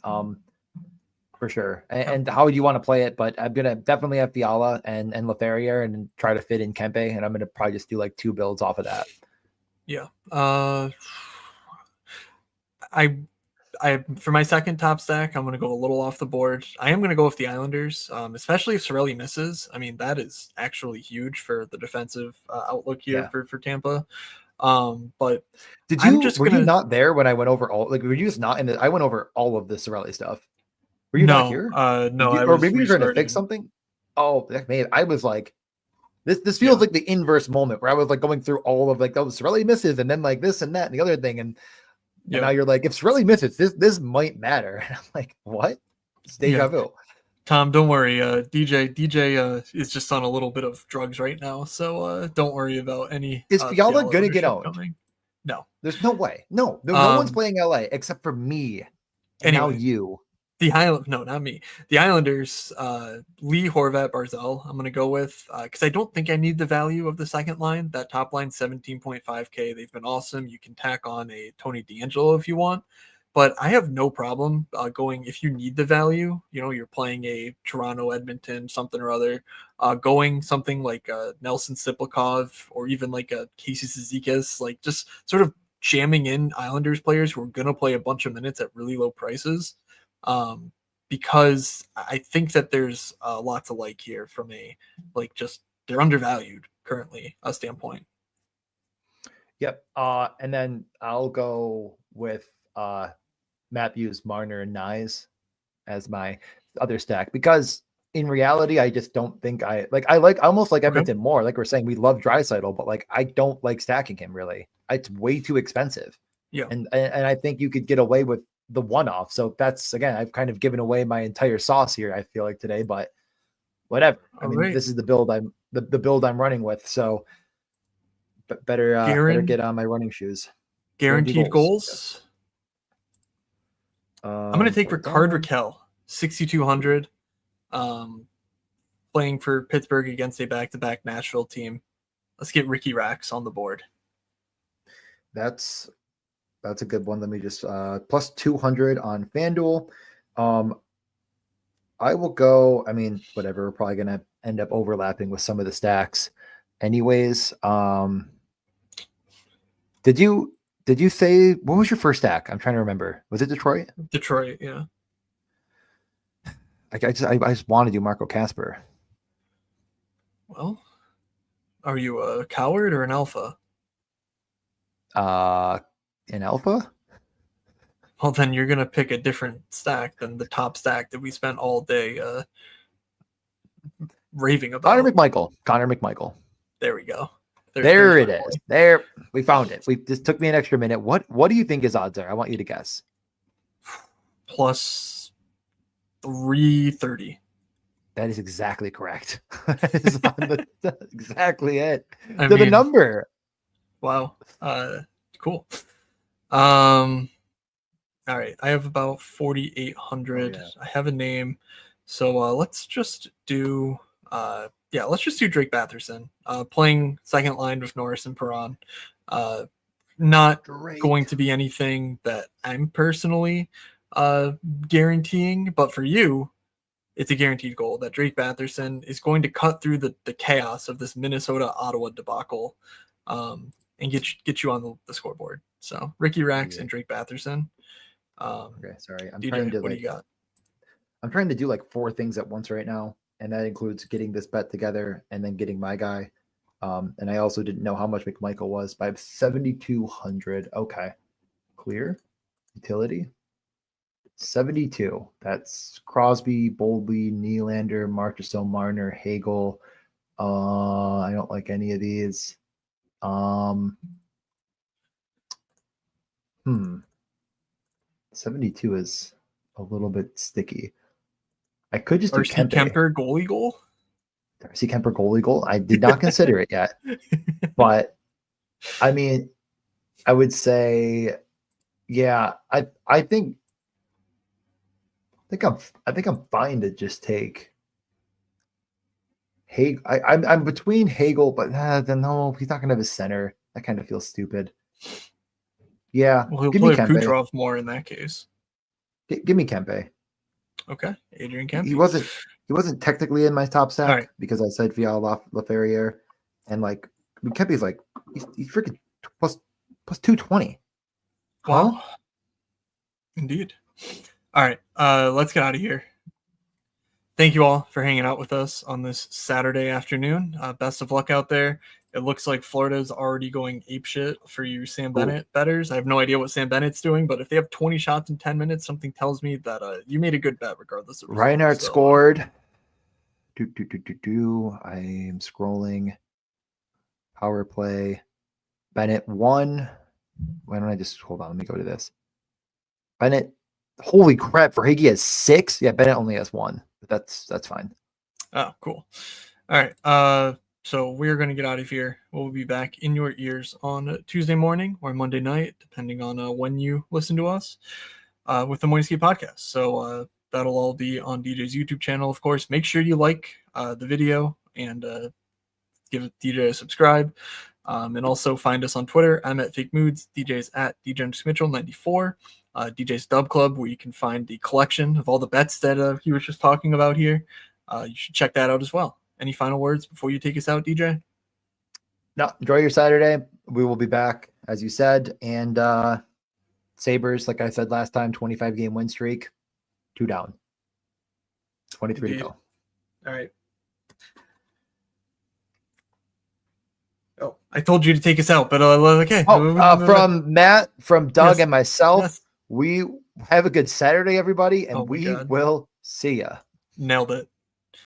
For sure. And how would you want to play it? But I'm going to definitely have Fiala and Lothario and try to fit in Kempe. And I'm going to probably just do like 2 builds off of that. Yeah. I for my second top stack, I'm going to go a little off the board. I am going to go with the Islanders, especially if Cirelli misses. I mean, that is actually huge for the defensive outlook here for Tampa. But were you not there when I went over were you just not in I went over all of the Cirelli stuff. Were you not here? No, or maybe you're trying to fix something. Oh, man, I was like, this feels like the inverse moment where I was like going through all of like those Cirelli misses and then like this and that and the other thing. And now you're like, if Cirelli misses, this might matter. And I'm like, what? It's deja vu. Tom, don't worry. DJ is just on a little bit of drugs right now, so don't worry about any. Is Fiala gonna get owned? Coming. No, there's no way. No one's playing LA except for me. And now you. Not me. The Islanders, Lee, Horvat, Barzell, I'm going to go with because I don't think I need the value of the second line. That top line, 17.5K. They've been awesome. You can tack on a Tony DeAngelo if you want, but I have no problem going if you need the value. You're playing a Toronto, Edmonton, something or other, going something like Nelson Siplikov or even like a Casey Cizikas, like just sort of jamming in Islanders players who are going to play a bunch of minutes at really low prices. Because I think that there's lots of like here from a just they're undervalued currently standpoint. Yep. And then I'll go with Matthews, Marner, and Nyes as my other stack because in reality, I just don't think I almost like Edmonton more. Like we're saying, we love Draisaitl, but like I don't like stacking him really. It's way too expensive. Yeah. And I think you could get away with the one-off. So that's, again, I've kind of given away my entire sauce here, I feel like today, but whatever. I All mean, right. this is the build the build I'm running with. So better get on my running shoes. Guaranteed goals. Yes. I'm going to take Rickard Rakell, 6,200, playing for Pittsburgh against a back-to-back Nashville team. Let's get Ricky Rax on the board. That's a good one. Let me just plus 200 on FanDuel. I will go. I mean, whatever. We're probably going to end up overlapping with some of the stacks, anyways. Did you say what was your first stack? I'm trying to remember. Was it Detroit? Detroit, yeah. I just want to do Marco Casper. Well, are you a coward or an alpha? An alpha? Well, then you're gonna pick a different stack than the top stack that we spent all day raving about. Connor McMichael. There we go. There it is. There, we found it. This took me an extra minute. What do you think his odds are? I want you to guess. Plus 330. That is exactly correct. That is exactly it. I The mean, number. Wow. Cool. All right. I have about 4,800. I have a name. So let's just do Drake Batherson. Playing second line with Norris and Perron. Not going to be anything that I'm personally guaranteeing, but for you, it's a guaranteed goal that Drake Batherson is going to cut through the chaos of this Minnesota-Ottawa debacle and get you on the scoreboard. So Ricky Rax and Drake Batherson. Okay, sorry. What do you got? I'm trying to do like 4 things at once right now, and that includes getting this bet together and then getting my guy. And I also didn't know how much McMichael was, but I have 7,200. Okay. Clear. Utility. 72. That's Crosby, Boldy, Nylander, Marchessault, Marner, Hagel. I don't like any of these. 72 is a little bit sticky. I could just do Kemper goalie goal. Darcy Kemper goalie goal. I did not consider it yet, but I mean, I would say, yeah. I think I'm fine to just take Hagel. I'm between Hagel, but then no, he's not gonna have a center. That kind of feels stupid. Yeah, well, he'll play Kucherov more in that case. Give me Kempe. Okay, Adrian Kempe. He wasn't technically in my top stack because I said Fiala Laferriere, and like Kempe's like he's freaking plus 220. Wow. Indeed. All right, let's get out of here. Thank you all for hanging out with us on this Saturday afternoon. Best of luck out there. It looks like Florida's already going apeshit for you Sam Bennett bettors. I have no idea what Sam Bennett's doing, but if they have 20 shots in 10 minutes, something tells me that you made a good bet regardless of results. Reinhardt scored. I am scrolling. Power play. Bennett won. Why don't I just hold on? Let me go to this. Bennett. Holy crap! Verhaeghe has 6. Yeah, Bennett only has 1. But that's fine. Oh, cool. All right. So we're going to get out of here. We'll be back in your ears on Tuesday morning or Monday night, depending on when you listen to us, with the Morning Skate podcast. So that'll all be on DJ's YouTube channel, of course. Make sure you like the video and give DJ a subscribe. And also find us on Twitter. I'm at Fake Moods. DJ's at DJMitchell94. DJ's Dub Club, where you can find the collection of all the bets that he was just talking about here. You should check that out as well. Any final words before you take us out, DJ? No, enjoy your Saturday. We will be back, as you said. And Sabres, like I said last time, 25-game win streak, 2 down. 23 to go. All right. Oh, I told you to take us out, but okay. From Matt, from Doug, and myself, we have a good Saturday, everybody, and we will see ya. Nailed it.